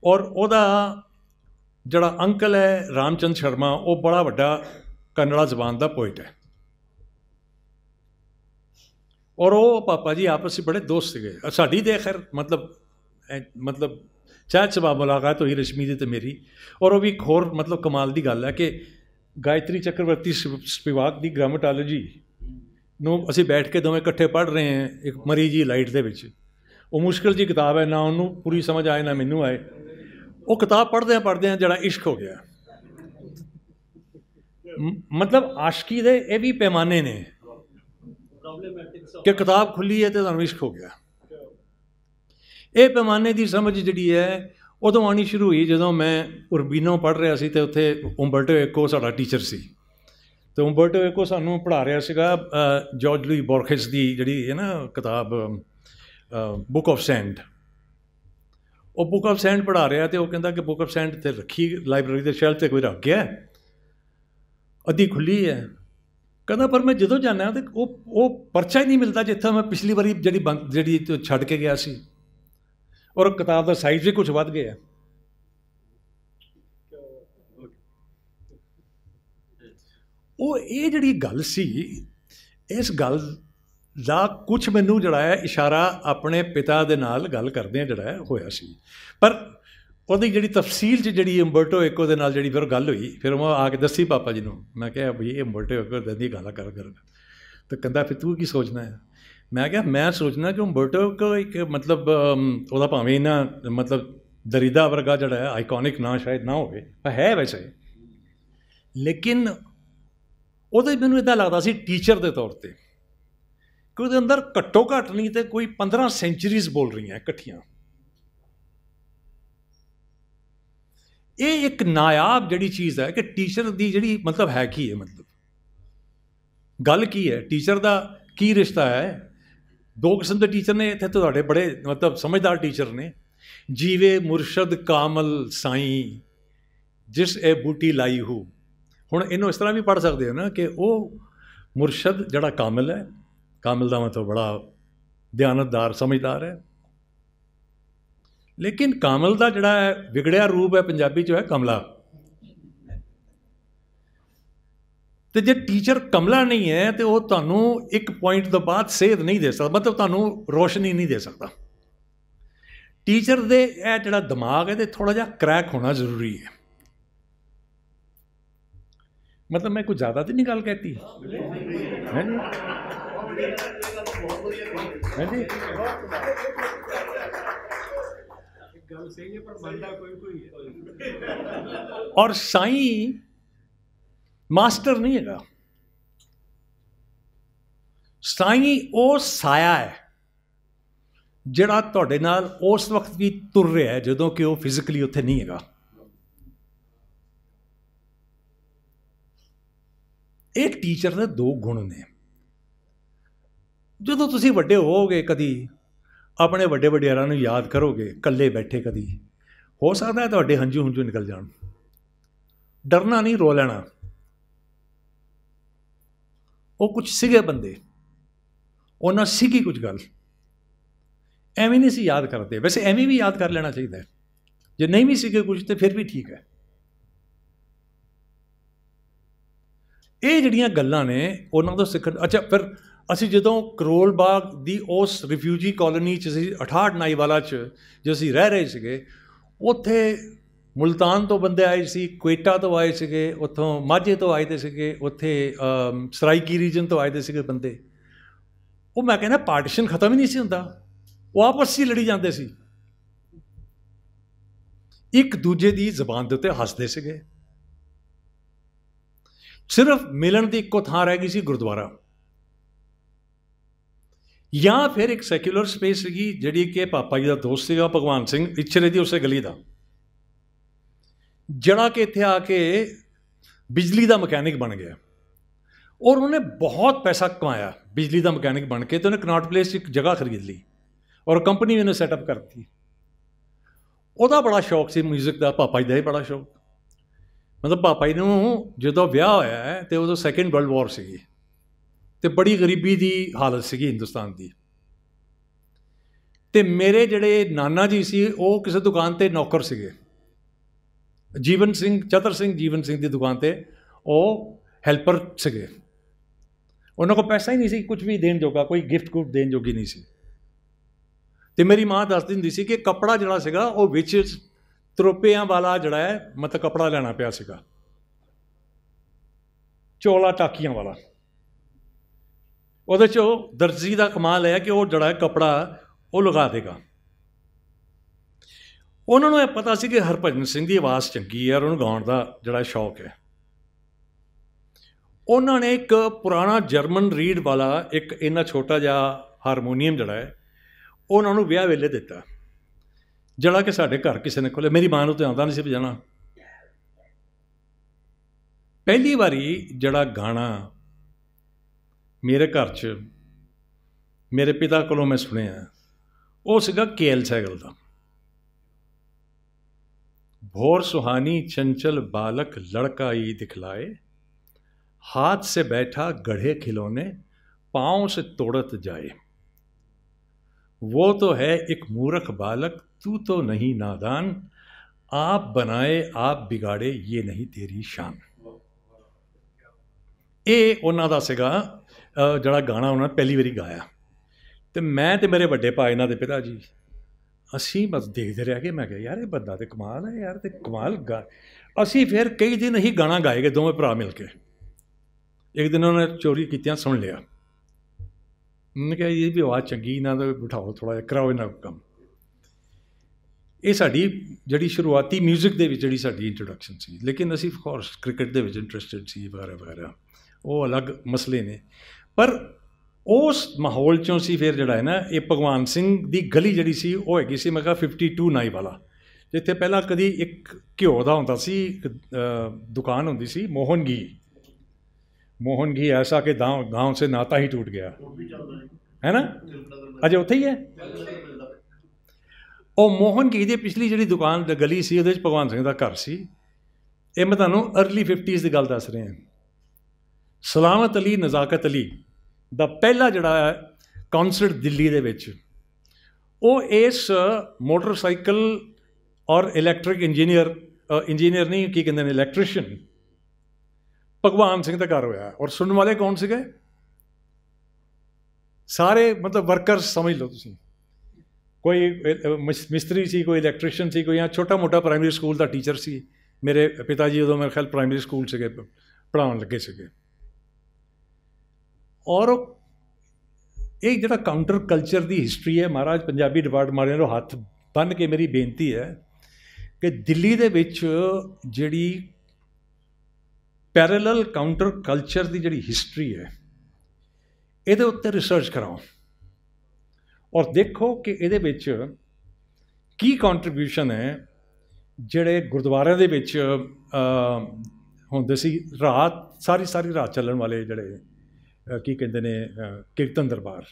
ਔਰ ਉਹਦਾ ਜਿਹੜਾ ਅੰਕਲ ਹੈ ਰਾਮਚੰਦ ਸ਼ਰਮਾ, ਉਹ ਬੜਾ ਵੱਡਾ ਕੰਨੜਾ ਜ਼ਬਾਨ ਦਾ ਪੋਇਟ ਹੈ, ਔਰ ਉਹ ਪਾਪਾ ਜੀ ਆਪਸ 'ਚ ਬੜੇ ਦੋਸਤ ਸੀਗੇ। ਸਾਡੀ ਤਾਂ ਖੈਰ ਮਤਲਬ ਚਾਹ ਸਭਾ ਮੁਲਾਕਾਤ ਹੋਈ ਰਸ਼ਮੀ ਦੀ ਅਤੇ ਮੇਰੀ, ਔਰ ਉਹ ਵੀ ਇੱਕ ਹੋਰ ਮਤਲਬ ਕਮਾਲ ਦੀ ਗੱਲ ਹੈ ਕਿ ਗਾਇਤਰੀ ਚੱਕਰਵਰਤੀ ਸਪਿਵਾਕ ਦੀ ਗ੍ਰਾਮਟੋਲੋਜੀ ਨੂੰ ਅਸੀਂ ਬੈਠ ਕੇ ਦੋਵੇਂ ਇਕੱਠੇ ਪੜ੍ਹ ਰਹੇ ਹਾਂ ਇੱਕ ਮਰੀ ਜੀ ਲਾਈਟ ਦੇ ਵਿੱਚ। ਉਹ ਮੁਸ਼ਕਿਲ ਜਿਹੀ ਕਿਤਾਬ ਹੈ, ਨਾ ਉਹਨੂੰ ਪੂਰੀ ਸਮਝ ਆਏ ਨਾ ਮੈਨੂੰ ਆਏ। ਉਹ ਕਿਤਾਬ ਪੜ੍ਹਦਿਆਂ ਜਿਹੜਾ ਇਸ਼ਕ ਹੋ ਗਿਆ। ਮਤਲਬ ਆਸ਼ਕੀ ਦੇ ਇਹ ਵੀ ਪੈਮਾਨੇ ਨੇ ਕਿ ਕਿਤਾਬ ਖੁੱਲੀ ਹੈ ਅਤੇ ਤੁਹਾਨੂੰ ਇਸ਼ਕ ਹੋ ਗਿਆ। ਇਹ ਪੈਮਾਨੇ ਦੀ ਸਮਝ ਜਿਹੜੀ ਹੈ ਉਦੋਂ ਆਉਣੀ ਸ਼ੁਰੂ ਹੋਈ ਜਦੋਂ ਮੈਂ ਉਰਬੀਨੋ ਪੜ੍ਹ ਰਿਹਾ ਸੀ ਅਤੇ ਉੱਥੇ ਉੰਬਰਟੋ ਏਕੋ ਸਾਡਾ ਟੀਚਰ ਸੀ। ਅਤੇ ਉੰਬਰਟੋ ਏਕੋ ਸਾਨੂੰ ਪੜ੍ਹਾ ਰਿਹਾ ਸੀਗਾ ਜਾਰਜ ਲੂਈ ਬੋਰਖਿਸ ਦੀ ਜਿਹੜੀ ਹੈ ਨਾ ਕਿਤਾਬ ਬੁੱਕ ਆਫ ਸੈਂਡ। ਉਹ ਬੁੱਕ ਆਫ ਸੈਂਡ ਪੜ੍ਹਾ ਰਿਹਾ ਅਤੇ ਉਹ ਕਹਿੰਦਾ ਕਿ ਬੁੱਕ ਆਫ ਸੈਂਡ 'ਤੇ ਰੱਖੀ ਲਾਇਬ੍ਰੇਰੀ ਦੇ ਸ਼ੈਲਫ 'ਤੇ ਕੋਈ ਰੱਖ ਗਿਆ, ਅੱਧੀ ਖੁੱਲ੍ਹੀ ਹੈ। ਕਹਿੰਦਾ ਪਰ ਮੈਂ ਜਦੋਂ ਜਾਂਦਾ ਤਾਂ ਉਹ ਪਰਚਾ ਹੀ ਨਹੀਂ ਮਿਲਦਾ ਜਿੱਥੇ ਮੈਂ ਪਿਛਲੀ ਵਾਰੀ ਜਿਹੜੀ ਛੱਡ ਕੇ ਗਿਆ ਸੀ, ਔਰ ਕਿਤਾਬ ਦਾ ਸਾਈਜ਼ ਵੀ ਕੁਛ ਵੱਧ ਗਿਆ। ਉਹ ਇਹ ਜਿਹੜੀ ਗੱਲ ਸੀ, ਇਸ ਗੱਲ ਦਾ ਕੁਛ ਮੈਨੂੰ ਜਿਹੜਾ ਹੈ ਇਸ਼ਾਰਾ ਆਪਣੇ ਪਿਤਾ ਦੇ ਨਾਲ ਗੱਲ ਕਰਦਿਆਂ ਜਿਹੜਾ ਹੈ ਹੋਇਆ ਸੀ। ਪਰ ਉਹਦੀ ਜਿਹੜੀ ਤਫਸੀਲ 'ਚ ਜਿਹੜੀ ਉੰਬਰਟੋ ਏਕੋ ਦੇ ਨਾਲ ਜਿਹੜੀ ਫਿਰ ਗੱਲ ਹੋਈ, ਫਿਰ ਮੈਂ ਆ ਕੇ ਦੱਸੀ ਪਾਪਾ ਜੀ ਨੂੰ। ਮੈਂ ਕਿਹਾ ਬਈ ਇਹ ਉੰਬਰਟੋ ਏਕੋ ਦੀ ਗੱਲ ਕਰ ਤਾਂ ਕਹਿੰਦਾ ਫਿਰ ਤੂੰ ਕੀ ਸੋਚਣਾ ਹੈ? ਮੈਂ ਕਿਹਾ ਮੈਂ ਸੋਚਣਾ ਕਿ ਉੰਬਰਟੋ ਏਕੋ ਇੱਕ ਮਤਲਬ ਉਹਦਾ ਭਾਵੇਂ ਇਹਨਾਂ ਮਤਲਬ ਦਰੀਦਾ ਵਰਗਾ ਜਿਹੜਾ ਹੈ ਆਈਕੋਨਿਕ ਨਾਂ ਸ਼ਾਇਦ ਨਾ ਹੋਵੇ, ਪਰ ਹੈ ਵੈਸੇ। ਲੇਕਿਨ ਉਹਦੇ ਮੈਨੂੰ ਇੱਦਾਂ ਲੱਗਦਾ ਸੀ ਟੀਚਰ ਦੇ ਤੌਰ 'ਤੇ ਕਿ ਉਹਦੇ ਅੰਦਰ ਘੱਟੋ ਘੱਟ ਨਹੀਂ ਤਾਂ ਕੋਈ 15 ਸੈਂਚੁਰੀਜ਼ ਬੋਲ ਰਹੀਆਂ ਇਕੱਠੀਆਂ। ਇਹ ਇੱਕ ਨਾਯਾਬ ਜਿਹੜੀ ਚੀਜ਼ ਹੈ ਕਿ ਟੀਚਰ ਦੀ ਜਿਹੜੀ ਮਤਲਬ ਹੈ ਕੀ ਹੈ, ਮਤਲਬ ਗੱਲ ਕੀ ਹੈ, ਟੀਚਰ ਦਾ ਕੀ ਰਿਸ਼ਤਾ ਹੈ। ਦੋ ਕਿਸਮ ਦੇ ਟੀਚਰ ਨੇ ਇੱਥੇ ਤੁਹਾਡੇ, ਬੜੇ ਮਤਲਬ ਸਮਝਦਾਰ ਟੀਚਰ ਨੇ। ਜੀਵੇ ਮੁਰਸ਼ਦ ਕਾਮਲ ਸਾਈਂ ਜਿਸ ਇਹ ਬੂਟੀ ਲਾਈ ਹੋ। ਹੁਣ ਇਹਨੂੰ ਇਸ ਤਰ੍ਹਾਂ ਵੀ ਪੜ੍ਹ ਸਕਦੇ ਹੋ ਨਾ ਕਿ ਉਹ ਮੁਰਸ਼ਦ ਜਿਹੜਾ ਕਾਮਲ ਹੈ, ਕਾਮਲ ਦਾ ਮਤਲਬ ਬੜਾ ਦਿਆਨਤਦਾਰ ਸਮਝਦਾਰ ਹੈ, ਲੇਕਿਨ ਕਾਮਲ ਦਾ ਜਿਹੜਾ ਹੈ ਵਿਗੜਿਆ ਰੂਪ ਹੈ ਪੰਜਾਬੀ 'ਚ ਹੈ ਕਮਲਾ। ਅਤੇ ਜੇ ਟੀਚਰ ਕਮਲਾ ਨਹੀਂ ਹੈ ਤਾਂ ਉਹ ਤੁਹਾਨੂੰ ਇੱਕ ਪੁਆਇੰਟ ਤੋਂ ਬਾਅਦ ਸੇਧ ਨਹੀਂ ਦੇ ਸਕਦਾ, ਮਤਲਬ ਤੁਹਾਨੂੰ ਰੋਸ਼ਨੀ ਨਹੀਂ ਦੇ ਸਕਦਾ। ਟੀਚਰ ਦੇ ਇਹ ਜਿਹੜਾ ਦਿਮਾਗ ਹੈ ਤੇ ਥੋੜ੍ਹਾ ਜਿਹਾ ਕਰੈਕ ਹੋਣਾ ਜ਼ਰੂਰੀ ਹੈ। ਮਤਲਬ ਮੈਂ ਕੁਝ ਜ਼ਿਆਦਾ ਤਾਂ ਨਹੀਂ ਗੱਲ ਕਹਿਤੀ ਹੈ ਜੀ? ਹਾਂਜੀ ਔਰ ਸਾਈਂ ਮਾਸਟਰ ਨਹੀਂ ਹੈਗਾ। ਸਾਈਂ ਉਹ ਸਾਇਆ ਹੈ ਜਿਹੜਾ ਤੁਹਾਡੇ ਨਾਲ ਉਸ ਵਕਤ ਵੀ ਤੁਰ ਰਿਹਾ ਹੈ ਜਦੋਂ ਕਿ ਉਹ ਫਿਜ਼ੀਕਲੀ ਉੱਥੇ ਨਹੀਂ ਹੈਗਾ। ਇਹ ਟੀਚਰ ਦੇ ਦੋ ਗੁਣ ਨੇ। ਜਦੋਂ ਤੁਸੀਂ ਵੱਡੇ ਹੋਵੋਗੇ ਕਦੀ ਆਪਣੇ ਵੱਡੇ ਵਡੇਰਿਆਂ ਨੂੰ ਯਾਦ ਕਰੋਗੇ ਇਕੱਲੇ ਬੈਠੇ ਕਦੀ, ਹੋ ਸਕਦਾ ਹੈ ਤੁਹਾਡੇ ਹੰਝੂ ਹੰਝੂ ਨਿਕਲ ਜਾਣ। ਡਰਨਾ ਨਹੀਂ, ਰੋ ਲੈਣਾ। ਉਹ ਕੁਛ ਸੀਗੇ ਬੰਦੇ, ਉਹਨਾਂ ਸੀਗੀ ਕੁਝ ਗੱਲ, ਐਵੇਂ ਨਹੀਂ ਸੀ ਯਾਦ ਕਰਦੇ। ਵੈਸੇ ਐਵੇਂ ਵੀ ਯਾਦ ਕਰ ਲੈਣਾ ਚਾਹੀਦਾ, ਜੇ ਨਹੀਂ ਵੀ ਸੀਗੇ ਕੁਝ ਤੇ ਫਿਰ ਵੀ ਠੀਕ ਹੈ। ਇਹ ਜਿਹੜੀਆਂ ਗੱਲਾਂ ਨੇ ਉਹਨਾਂ ਤੋਂ ਸਿੱਖਣ। ਅੱਛਾ, ਫਿਰ ਅਸੀਂ ਜਦੋਂ ਕਰੋਲ ਬਾਗ ਦੀ ਉਸ ਰਿਫਿਊਜੀ ਕਾਲੋਨੀ 'ਚ ਅਸੀਂ 68 ਨਾਈਵਾਲਾ 'ਚ ਜੋ ਅਸੀਂ ਰਹਿ ਰਹੇ ਸੀਗੇ, ਉੱਥੇ ਮੁਲਤਾਨ ਤੋਂ ਬੰਦੇ ਆਏ ਸੀ, ਕੁਵੇਟਾ ਤੋਂ ਆਏ ਸੀਗੇ, ਉੱਥੋਂ ਮਾਝੇ ਤੋਂ ਆਏ ਦੇ ਸੀਗੇ, ਉੱਥੇ ਸਰਾਈਕੀ ਰੀਜਨ ਤੋਂ ਆਏ ਦੇ ਸੀਗੇ ਬੰਦੇ। ਉਹ ਮੈਂ ਕਹਿੰਦਾ ਪਾਰਟੀਸ਼ਨ ਖਤਮ ਹੀ ਨਹੀਂ ਸੀ ਹੁੰਦਾ, ਉਹ ਆਪਸ 'ਚ ਹੀ ਲੜੀ ਜਾਂਦੇ ਸੀ, ਇੱਕ ਦੂਜੇ ਦੀ ਜ਼ਬਾਨ ਦੇ ਉੱਤੇ ਹੱਸਦੇ ਸੀਗੇ। ਸਿਰਫ ਮਿਲਣ ਦੀ ਇੱਕੋ ਥਾਂ ਰਹਿ ਗਈ ਸੀ, ਗੁਰਦੁਆਰਾ, ਜਾਂ ਫਿਰ ਇੱਕ ਸੈਕੂਲਰ ਸਪੇਸ ਸੀਗੀ ਜਿਹੜੀ ਕਿ ਪਾਪਾ ਜੀ ਦਾ ਦੋਸਤ ਸੀਗਾ ਭਗਵਾਨ ਸਿੰਘ ਇਛਰੇ ਦੀ ਉਸੇ ਗਲੀ ਦਾ, ਜਿਹੜਾ ਕਿ ਇੱਥੇ ਆ ਕੇ ਬਿਜਲੀ ਦਾ ਮਕੈਨਿਕ ਬਣ ਗਿਆ, ਔਰ ਉਹਨੇ ਬਹੁਤ ਪੈਸਾ ਕਮਾਇਆ ਬਿਜਲੀ ਦਾ ਮਕੈਨਿਕ ਬਣ ਕੇ। ਤੇ ਉਹਨੇ ਕਨੌਟ ਪਲੇਸ 'ਚ ਇੱਕ ਜਗ੍ਹਾ ਖਰੀਦ ਲਈ ਔਰ ਕੰਪਨੀ ਵੀ ਉਹਨੇ ਸੈਟਅਪ ਕਰਤੀ। ਉਹਦਾ ਬੜਾ ਸ਼ੌਕ ਸੀ ਮਿਊਜ਼ਿਕ ਦਾ, ਪਾਪਾ ਜੀ ਦਾ ਹੀ ਬੜਾ ਸ਼ੌਕ। ਮਤਲਬ ਪਾਪਾ ਜੀ ਨੂੰ ਜਦੋਂ ਵਿਆਹ ਹੋਇਆ ਹੈ ਤੇ ਉਦੋਂ ਸੈਕਿੰਡ ਵਰਲਡ ਵਾਰ ਸੀਗੀ ਤੇ ਬੜੀ ਗਰੀਬੀ ਦੀ ਹਾਲਤ ਸੀਗੀ ਹਿੰਦੁਸਤਾਨ ਦੀ। ਤੇ ਮੇਰੇ ਜਿਹੜੇ ਨਾਨਾ ਜੀ ਸੀ ਉਹ ਕਿਸੇ ਦੁਕਾਨ ਤੇ ਨੌਕਰ ਸੀਗੇ, ਜੀਵਨ ਸਿੰਘ, ਚਤਰ ਸਿੰਘ ਜੀਵਨ ਸਿੰਘ ਦੀ ਦੁਕਾਨ ਤੇ ਉਹ ਹੈਲਪਰ ਸੀਗੇ। ਉਹਨਾਂ ਕੋਲ ਪੈਸਾ ਹੀ ਨਹੀਂ ਸੀ ਕੁਝ ਵੀ ਦੇਣ ਜੋਗਾ, ਕੋਈ ਗਿਫਟ ਗੁਫਟ ਦੇਣ ਜੋਗੀ ਨਹੀਂ ਸੀ। ਤੇ ਮੇਰੀ ਮਾਂ ਦੱਸਦੀ ਹੁੰਦੀ ਸੀ ਕਿ ਕੱਪੜਾ ਜਿਹੜਾ ਸੀਗਾ ਉਹ ਵਿੱਚ ਤਰੁਪਿਆਂ ਵਾਲਾ ਜਿਹੜਾ ਹੈ, ਮਤਲਬ ਕੱਪੜਾ ਲੈਣਾ ਪਿਆ ਸੀਗਾ, ਚੋਲਾ ਟਾਕੀਆਂ ਵਾਲਾ। ਉਹਦੇ 'ਚ ਉਹ ਦਰਜੀ ਦਾ ਕਮਾਲ ਹੈ ਕਿ ਉਹ ਜਿਹੜਾ ਹੈ ਕੱਪੜਾ ਉਹ ਲਗਾ ਦੇਗਾ। ਉਹਨਾਂ ਨੂੰ ਇਹ ਪਤਾ ਸੀ ਕਿ ਹਰਭਜਨ ਸਿੰਘ ਦੀ ਆਵਾਜ਼ ਚੰਗੀ ਹੈ ਔਰ ਉਹਨੂੰ ਗਾਉਣ ਦਾ ਜਿਹੜਾ ਸ਼ੌਕ ਹੈ। ਉਹਨਾਂ ਨੇ ਇੱਕ ਪੁਰਾਣਾ ਜਰਮਨ ਰੀਡ ਵਾਲਾ ਇੱਕ ਇੰਨਾ ਛੋਟਾ ਜਿਹਾ ਹਾਰਮੋਨੀਅਮ ਜਿਹੜਾ ਹੈ ਉਹਨਾਂ ਨੂੰ ਵਿਆਹ ਵੇਲੇ ਦਿੱਤਾ, ਜਿਹੜਾ ਕਿ ਸਾਡੇ ਘਰ ਕਿਸੇ ਨੇ ਖੋਲ੍ਹਿਆ। ਮੇਰੀ ਮਾਂ ਨੂੰ ਤਾਂ ਆਉਂਦਾ ਨਹੀਂ ਸੀ ਵਜਾਉਣਾ। ਪਹਿਲੀ ਵਾਰੀ ਜਿਹੜਾ ਗਾਣਾ ਮੇਰੇ ਘਰ 'ਚ ਮੇਰੇ ਪਿਤਾ ਕੋਲੋਂ ਮੈਂ ਸੁਣਿਆ ਉਹ ਸੀਗਾ KL ਸਹਿਗਲ ਦਾ, भोर सुहानी चंचल बालक लड़का ई दिखलाए, हाथ से बैठा गढ़े खिलौने पाँव से तोड़त जाए, वो तो है एक मूर्ख बालक तू तो नहीं नादान, आप बनाए आप बिगाड़े ये नहीं तेरी शान। ये उन्हों का सीगा जिहड़ा गाना उन्होंने पहली बारी गाया। तो मैं तो मेरे बड़े भाई इन्हों के पिता जी असी बस देखते रह गए। मैं कहा यार ये बंदा तो कमाल है यार, तो कमाल गा। असी फिर कई दिन ही गाना गाए गए दोवें भरा मिल के। एक दिन उन्होंने चोरी की सुन लिया, उन्होंने कहा ये भी आवाज़ चंगी, इन्हों को बिठाओ थोड़ा जिहा कराओ इन्हों कम। ये साडी जिहड़ी शुरुआती म्यूजिक दे विच जिहड़ी साडी इंट्रोडक्शन सी, लेकिन असी ऑफकोर्स क्रिकेट दे विच इंटरस्टिड सी वगैरह वगैरह, वो अलग मसले ने। पर उस माहौल चों सी फिर जिहड़ा है ना ये भगवान सिंह दी गली जिहड़ी सी वो हैगी सी मैं कहा 52 नाईवाला, जिथे पहला कदी एक घ्यो दा हुंदा सी, दुकान हुंदी सी मोहन घी। मोहन घी ऐसा कि गांव से नाता ही टूट गया है ना, अजे उत्थे ही है। ਉਹ ਮੋਹਨ ਘੀ ਦੀ ਪਿਛਲੀ ਜਿਹੜੀ ਦੁਕਾਨ ਗਲੀ ਸੀ ਉਹਦੇ 'ਚ ਭਗਵਾਨ ਸਿੰਘ ਦਾ ਘਰ ਸੀ। ਇਹ ਮੈਂ ਤੁਹਾਨੂੰ अर्ਲੀ 50s ਦੀ ਗੱਲ ਦੱਸ ਰਿਹਾ। ਸਲਾਮਤ ਅਲੀ ਨਜ਼ਾਕਤ ਅਲੀ ਦਾ ਪਹਿਲਾ ਜਿਹੜਾ ਹੈ ਕੌਂਸਰਟ ਦਿੱਲੀ ਦੇ ਵਿੱਚ, ਉਹ ਇਸ ਮੋਟਰਸਾਈਕਲ ਔਰ ਇਲੈਕਟ੍ਰਿਕ ਇੰਜੀਨੀਅਰ ਨਹੀਂ ਕੀ ਕਹਿੰਦੇ ਨੇ ਇਲੈਕਟ੍ਰੀਸ਼ੀਅਨ ਭਗਵਾਨ ਸਿੰਘ ਦਾ ਘਰ ਹੋਇਆ। ਔਰ ਸੁਣਨ ਵਾਲੇ ਕੌਣ ਸੀਗੇ? ਸਾਰੇ ਮਤਲਬ ਵਰਕਰਸ ਸਮਝ ਲਓ ਤੁਸੀਂ, ਕੋਈ ਮਿਸਤਰੀ ਸੀ, ਕੋਈ ਇਲੈਕਟ੍ਰੀਸ਼ੀਅਨ ਸੀ, ਕੋਈ ਜਾਂ ਛੋਟਾ ਮੋਟਾ ਪ੍ਰਾਇਮਰੀ ਸਕੂਲ ਦਾ ਟੀਚਰ ਸੀ। ਮੇਰੇ ਪਿਤਾ ਜੀ ਉਦੋਂ ਮੇਰੇ ਖਿਆਲ ਪ੍ਰਾਇਮਰੀ ਸਕੂਲ ਸੀਗੇ, ਪੜ੍ਹਾਉਣ ਲੱਗੇ ਸੀਗੇ। ਔਰ ਇਹ ਜਿਹੜਾ ਕਾਊਂਟਰ ਕਲਚਰ ਦੀ ਹਿਸਟਰੀ ਹੈ, ਮਹਾਰਾਜ ਪੰਜਾਬੀ ਡਿਪਾਰਟਮੈਂਟ ਵਾਲਿਆਂ ਨੂੰ ਹੱਥ ਬੰਨ੍ਹ ਕੇ ਮੇਰੀ ਬੇਨਤੀ ਹੈ ਕਿ ਦਿੱਲੀ ਦੇ ਵਿੱਚ ਜਿਹੜੀ ਪੈਰਲਲ ਕਾਊਂਟਰ ਕਲਚਰ ਦੀ ਜਿਹੜੀ ਹਿਸਟਰੀ ਹੈ ਇਹਦੇ ਉੱਤੇ ਰਿਸਰਚ ਕਰਾਓ ਔਰ ਦੇਖੋ ਕਿ ਇਹਦੇ ਵਿੱਚ ਕੀ ਕੰਟਰੀਬਿਊਸ਼ਨ ਹੈ ਜਿਹੜੇ ਗੁਰਦੁਆਰਿਆਂ ਦੇ ਵਿੱਚ ਹੁੰਦੇ ਸੀ ਰਾਤ ਸਾਰੀ ਰਾਤ ਚੱਲਣ ਵਾਲੇ ਜਿਹੜੇ ਕੀ ਕਹਿੰਦੇ ਨੇ ਕੀਰਤਨ ਦਰਬਾਰ।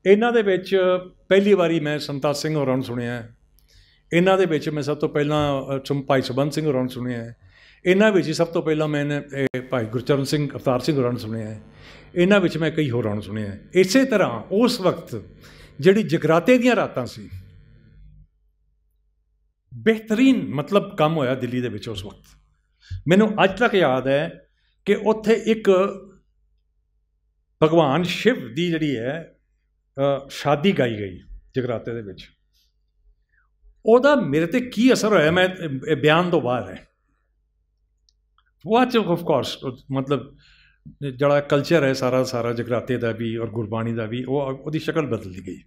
ਇਹਨਾਂ ਦੇ ਵਿੱਚ ਪਹਿਲੀ ਵਾਰੀ ਮੈਂ ਸੰਤਾ ਸਿੰਘ ਹੋਰਾਂ ਨੂੰ ਸੁਣਿਆ। ਇਹਨਾਂ ਦੇ ਵਿੱਚ ਮੈਂ ਸਭ ਤੋਂ ਪਹਿਲਾਂ ਭਾਈ ਸੁਬੰਧ ਸਿੰਘ ਹੋਰਾਂ ਨੂੰ ਸੁਣਿਆ। ਇਹਨਾਂ ਵਿੱਚ ਸਭ ਤੋਂ ਪਹਿਲਾਂ ਮੈਂ ਭਾਈ ਗੁਰਚਰਨ ਸਿੰਘ ਅਵਤਾਰ ਸਿੰਘ ਹੋਰਾਂ ਨੂੰ ਸੁਣਿਆ। ਇਹਨਾਂ ਵਿੱਚ ਮੈਂ ਕਈ ਹੋਰਾਂ ਨੂੰ ਸੁਣਿਆ। ਇਸੇ ਤਰ੍ਹਾਂ ਉਸ ਵਕਤ ਜਿਹੜੀ ਜਗਰਾਤੇ ਦੀਆਂ ਰਾਤਾਂ ਸੀ, ਬਿਹਤਰੀਨ ਮਤਲਬ ਕੰਮ ਹੋਇਆ ਦਿੱਲੀ ਦੇ ਵਿੱਚ ਉਸ ਵਕਤ। ਮੈਨੂੰ ਅੱਜ ਤੱਕ ਯਾਦ ਹੈ ਕਿ ਉੱਥੇ ਇੱਕ ਭਗਵਾਨ ਸ਼ਿਵ ਦੀ ਜਿਹੜੀ ਹੈ ਸ਼ਾਦੀ ਗਾਈ ਗਈ ਜਗਰਾਤੇ ਦੇ ਵਿੱਚ। ਉਹਦਾ ਮੇਰੇ 'ਤੇ ਕੀ ਅਸਰ ਹੋਇਆ ਮੈਂ ਬਿਆਨ ਤੋਂ ਬਾਹਰ ਹੈ। ਬਾਅਦ 'ਚ ਆਫਕੋਰਸ ਮਤਲਬ ਜਿਹੜਾ ਕਲਚਰ ਹੈ ਸਾਰਾ ਜਗਰਾਤੇ ਦਾ ਵੀ ਔਰ ਗੁਰਬਾਣੀ ਦਾ ਵੀ ਉਹਦੀ ਸ਼ਕਲ ਬਦਲਦੀ ਗਈ।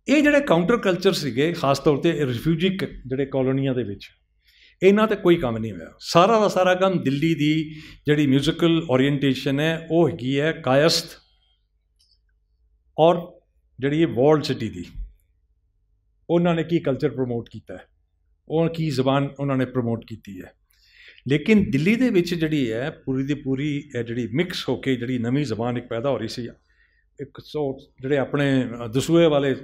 ਇਹ ਜਿਹੜੇ ਕਾਊਂਟਰ ਕਲਚਰ ਸੀਗੇ, ਖਾਸ ਤੌਰ 'ਤੇ ਰਿਫਿਊਜੀ ਜਿਹੜੇ ਕਲੋਨੀਆਂ ਦੇ ਵਿੱਚ, ਇਹਨਾਂ 'ਤੇ ਕੋਈ ਕੰਮ ਨਹੀਂ ਹੋਇਆ। ਸਾਰਾ ਦਾ ਸਾਰਾ ਕੰਮ ਦਿੱਲੀ ਦੀ ਜਿਹੜੀ ਮਿਊਜ਼ੀਕਲ ਓਰੀਐਂਟੇਸ਼ਨ ਹੈ ਉਹ ਹੈਗੀ ਹੈ ਕਾਇਸਥ ਔਰ ਜਿਹੜੀ ਵਰਲਡ ਸਿਟੀ ਦੀ। ਉਹਨਾਂ ਨੇ ਕੀ ਕਲਚਰ ਪ੍ਰਮੋਟ ਕੀਤਾ ਹੈ, ਉਹ ਕੀ ਜ਼ਬਾਨ ਉਹਨਾਂ ਨੇ ਪ੍ਰਮੋਟ ਕੀਤੀ ਹੈ। ਲੇਕਿਨ ਦਿੱਲੀ ਦੇ ਵਿੱਚ ਜਿਹੜੀ ਹੈ ਪੂਰੀ ਦੀ ਪੂਰੀ ਜਿਹੜੀ ਮਿਕਸ ਹੋ ਕੇ ਜਿਹੜੀ ਨਵੀਂ ਜ਼ਬਾਨ ਇੱਕ ਪੈਦਾ ਹੋ ਰਹੀ ਸੀ। ਇੱਕ ਜਿਹੜੇ ਆਪਣੇ ਦਸੂਏ ਵਾਲੇ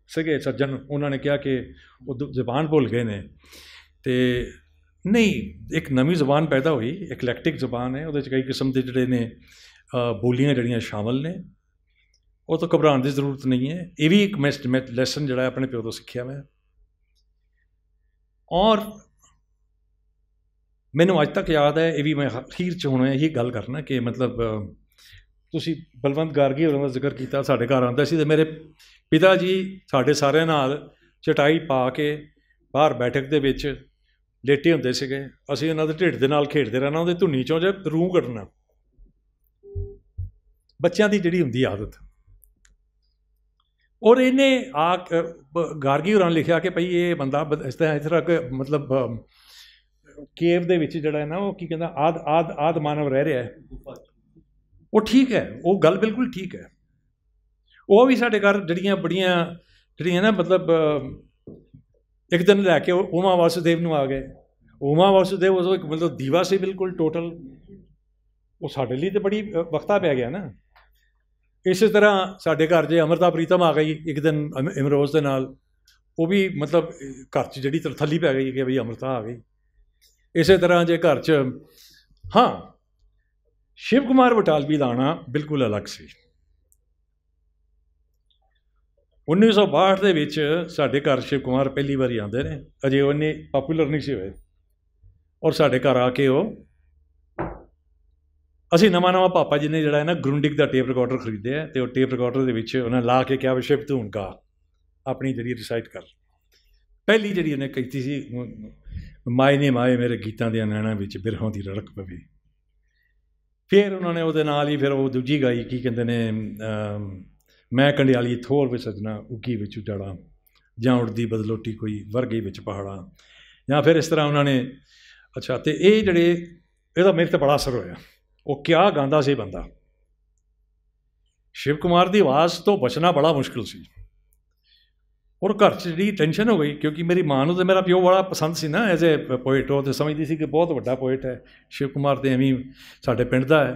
ਸੀਗੇ ਸੱਜਣ, ਉਹਨਾਂ ਨੇ ਕਿਹਾ ਕਿ ਉਹ ਜ਼ਬਾਨ ਭੁੱਲ ਗਏ ਨੇ, ਅਤੇ ਨਹੀਂ, ਇੱਕ ਨਵੀਂ ਜ਼ਬਾਨ ਪੈਦਾ ਹੋਈ, ਇਕਲੈਕਟਿਕ ਜ਼ਬਾਨ ਹੈ। ਉਹਦੇ 'ਚ ਕਈ ਕਿਸਮ ਦੇ ਜਿਹੜੇ ਨੇ ਬੋਲੀਆਂ ਜਿਹੜੀਆਂ ਸ਼ਾਮਲ ਨੇ। ਉਹ ਤਾਂ ਘਬਰਾਉਣ ਦੀ ਜ਼ਰੂਰਤ ਨਹੀਂ ਹੈ। ਇਹ ਵੀ ਇੱਕ ਮੈਂ ਲੈਸਨ ਜਿਹੜਾ ਆਪਣੇ ਪਿਓ ਤੋਂ ਸਿੱਖਿਆ ਮੈਂ। ਔਰ ਮੈਨੂੰ ਅੱਜ ਤੱਕ ਯਾਦ ਹੈ, ਇਹ ਵੀ ਮੈਂ ਅਖੀਰ 'ਚ ਹੁਣ ਇਹੀ ਗੱਲ ਕਰਨਾ ਕਿ ਮਤਲਬ ਤੁਸੀਂ ਬਲਵੰਤ ਗਾਰਗੀ ਹੋਰਾਂ ਦਾ ਜ਼ਿਕਰ ਕੀਤਾ। ਸਾਡੇ ਘਰ ਆਉਂਦਾ ਸੀ ਅਤੇ ਮੇਰੇ ਪਿਤਾ ਜੀ ਸਾਡੇ ਸਾਰਿਆਂ ਨਾਲ ਚਟਾਈ ਪਾ ਕੇ ਬਾਹਰ ਬੈਠਕ ਦੇ ਵਿੱਚ ਲੇਟੇ ਹੁੰਦੇ ਸੀਗੇ। ਅਸੀਂ ਉਹਨਾਂ ਦੇ ਢਿੱਡ ਦੇ ਨਾਲ ਖੇਡਦੇ ਰਹਿਣਾ, ਉਹਦੇ ਧੁੰਨੀ 'ਚੋਂ ਜੇ ਰੂਹ ਕੱਢਣਾ। ਬੱਚਿਆਂ ਦੀ ਜਿਹੜੀ ਹੁੰਦੀ ਆਦਤ। ਔਰ ਇਹਨੇ ਗਾਰਗੀ ਹੋਰਾਂ ਨੇ ਲਿਖਿਆ ਕਿ ਭਈ ਇਹ ਬੰਦਾ ਇਸ ਤਰ੍ਹਾਂ ਮਤਲਬ ਕੇਵ ਦੇ ਵਿੱਚ ਜਿਹੜਾ ਹੈ ਨਾ, ਉਹ ਕੀ ਕਹਿੰਦਾ, ਆਦ ਮਾਨਵ ਰਹਿ ਰਿਹਾ ਹੈ। ਉਹ ਠੀਕ ਹੈ, ਉਹ ਗੱਲ ਬਿਲਕੁਲ ਠੀਕ ਹੈ। ਉਹ ਵੀ ਸਾਡੇ ਘਰ ਜਿਹੜੀਆਂ ਨਾ ਮਤਲਬ ਇੱਕ ਦਿਨ ਲੈ ਕੇ ਉਮਾ ਵਾਸੁਦੇਵ ਨੂੰ ਆ ਗਏ। ਉਮਾ ਵਾਸੁਦੇਵ ਉਹ ਇੱਕ ਮਤਲਬ ਦੀਵਾ ਸੀ ਬਿਲਕੁਲ ਟੋਟਲ। ਉਹ ਸਾਡੇ ਲਈ ਤਾਂ ਬੜੀ ਵਕਤਾ ਪੈ ਗਿਆ ਨਾ। ਇਸੇ ਤਰ੍ਹਾਂ ਸਾਡੇ ਘਰ ਜੇ ਅੰਮ੍ਰਿਤਾ ਪ੍ਰੀਤਮ ਆ ਗਈ ਇੱਕ ਦਿਨ ਇਮਰੋਜ਼ ਦੇ ਨਾਲ, ਉਹ ਵੀ ਮਤਲਬ ਘਰ 'ਚ ਜਿਹੜੀ ਥੱਲੀ ਪੈ ਗਈ ਕਿ ਬਈ ਅੰਮ੍ਰਿਤਾ ਆ ਗਈ। ਇਸੇ ਤਰ੍ਹਾਂ ਜੇ ਘਰ 'ਚ ਸ਼ਿਵ ਕੁਮਾਰ ਬਟਾਲਵੀ ਦਾ ਆਉਣਾ ਬਿਲਕੁਲ ਅਲੱਗ ਸੀ। 1962 ਦੇ ਵਿੱਚ ਸਾਡੇ ਘਰ ਸ਼ਿਵ ਕੁਮਾਰ ਪਹਿਲੀ ਵਾਰੀ ਆਉਂਦੇ ਨੇ। ਅਜੇ ਉਹ ਇੰਨੇ ਪਾਪੂਲਰ ਨਹੀਂ ਸੀ ਹੋਏ। ਔਰ ਸਾਡੇ ਘਰ ਆ ਕੇ ਅਸੀਂ ਨਵਾਂ ਪਾਪਾ ਜੀ ਨੇ ਜਿਹੜਾ ਹੈ ਨਾ ਗਰੁੰਡਿਕ ਦਾ ਟੇਪ ਰਿਕਾਰਡਰ ਖਰੀਦਿਆ, ਅਤੇ ਉਹ ਟੇਪ ਰਿਕਾਰਡਰ ਦੇ ਵਿੱਚ ਉਹਨਾਂ ਲਾ ਕੇ ਕਿਹਾ ਵੀ ਸ਼ਿਵ ਧੂਨ ਗਾ, ਆਪਣੀ ਜਿਹੜੀ ਰਿਸਾਈਟ ਕਰ। ਪਹਿਲੀ ਜਿਹੜੀ ਉਹਨੇ ਕੀਤੀ ਸੀ, ਮਾਏ ਨੇ ਮਾਏ ਮੇਰੇ ਗੀਤਾਂ ਦੀਆਂ ਨੈਣਾਂ ਵਿੱਚ ਬਿਰਹੋਂ ਦੀ ਰੜਕ ਪਵੇ। ਫਿਰ ਉਹਨਾਂ ਨੇ ਉਹਦੇ ਨਾਲ ਹੀ ਫਿਰ ਉਹ ਦੂਜੀ ਗਾਈ, ਕੀ ਕਹਿੰਦੇ ਨੇ, ਮੈਂ ਕੰਡਿਆਲੀ ਥੋਰ ਵਿੱਚ ਸਜਣਾ ਉੱਗੀ ਵਿੱਚ ਉਜਾੜਾ, ਜਾਂ ਉੜਦੀ ਬਦਲੋਟੀ ਕੋਈ ਵਰਗੀ ਵਿੱਚ ਪਹਾੜਾ, ਜਾਂ ਫਿਰ ਇਸ ਤਰ੍ਹਾਂ ਉਹਨਾਂ ਨੇ। ਅੱਛਾ, ਅਤੇ ਇਹ ਜਿਹੜੇ ਇਹਦਾ ਮੇਰੇ 'ਤੇ ਬੜਾ ਅਸਰ ਹੋਇਆ। ਉਹ ਕਿਆ ਗਾਉਂਦਾ ਸੀ ਬੰਦਾ। ਸ਼ਿਵ ਕੁਮਾਰ ਦੀ ਆਵਾਜ਼ ਤੋਂ ਬਚਣਾ ਬੜਾ ਮੁਸ਼ਕਿਲ ਸੀ। ਔਰ ਘਰ 'ਚ ਜਿਹੜੀ ਟੈਨਸ਼ਨ ਹੋ ਗਈ, ਕਿਉਂਕਿ ਮੇਰੀ ਮਾਂ ਨੂੰ ਤਾਂ ਮੇਰਾ ਪਿਓ ਬੜਾ ਪਸੰਦ ਸੀ ਨਾ ਐਜ਼ ਏ ਪੋਇਟ। ਉਹ ਤਾਂ ਸਮਝਦੀ ਸੀ ਕਿ ਬਹੁਤ ਵੱਡਾ ਪੋਇਟ ਹੈ ਸ਼ਿਵ ਕੁਮਾਰ, ਤੇ ਐਵੇਂ ਸਾਡੇ ਪਿੰਡ ਦਾ ਹੈ।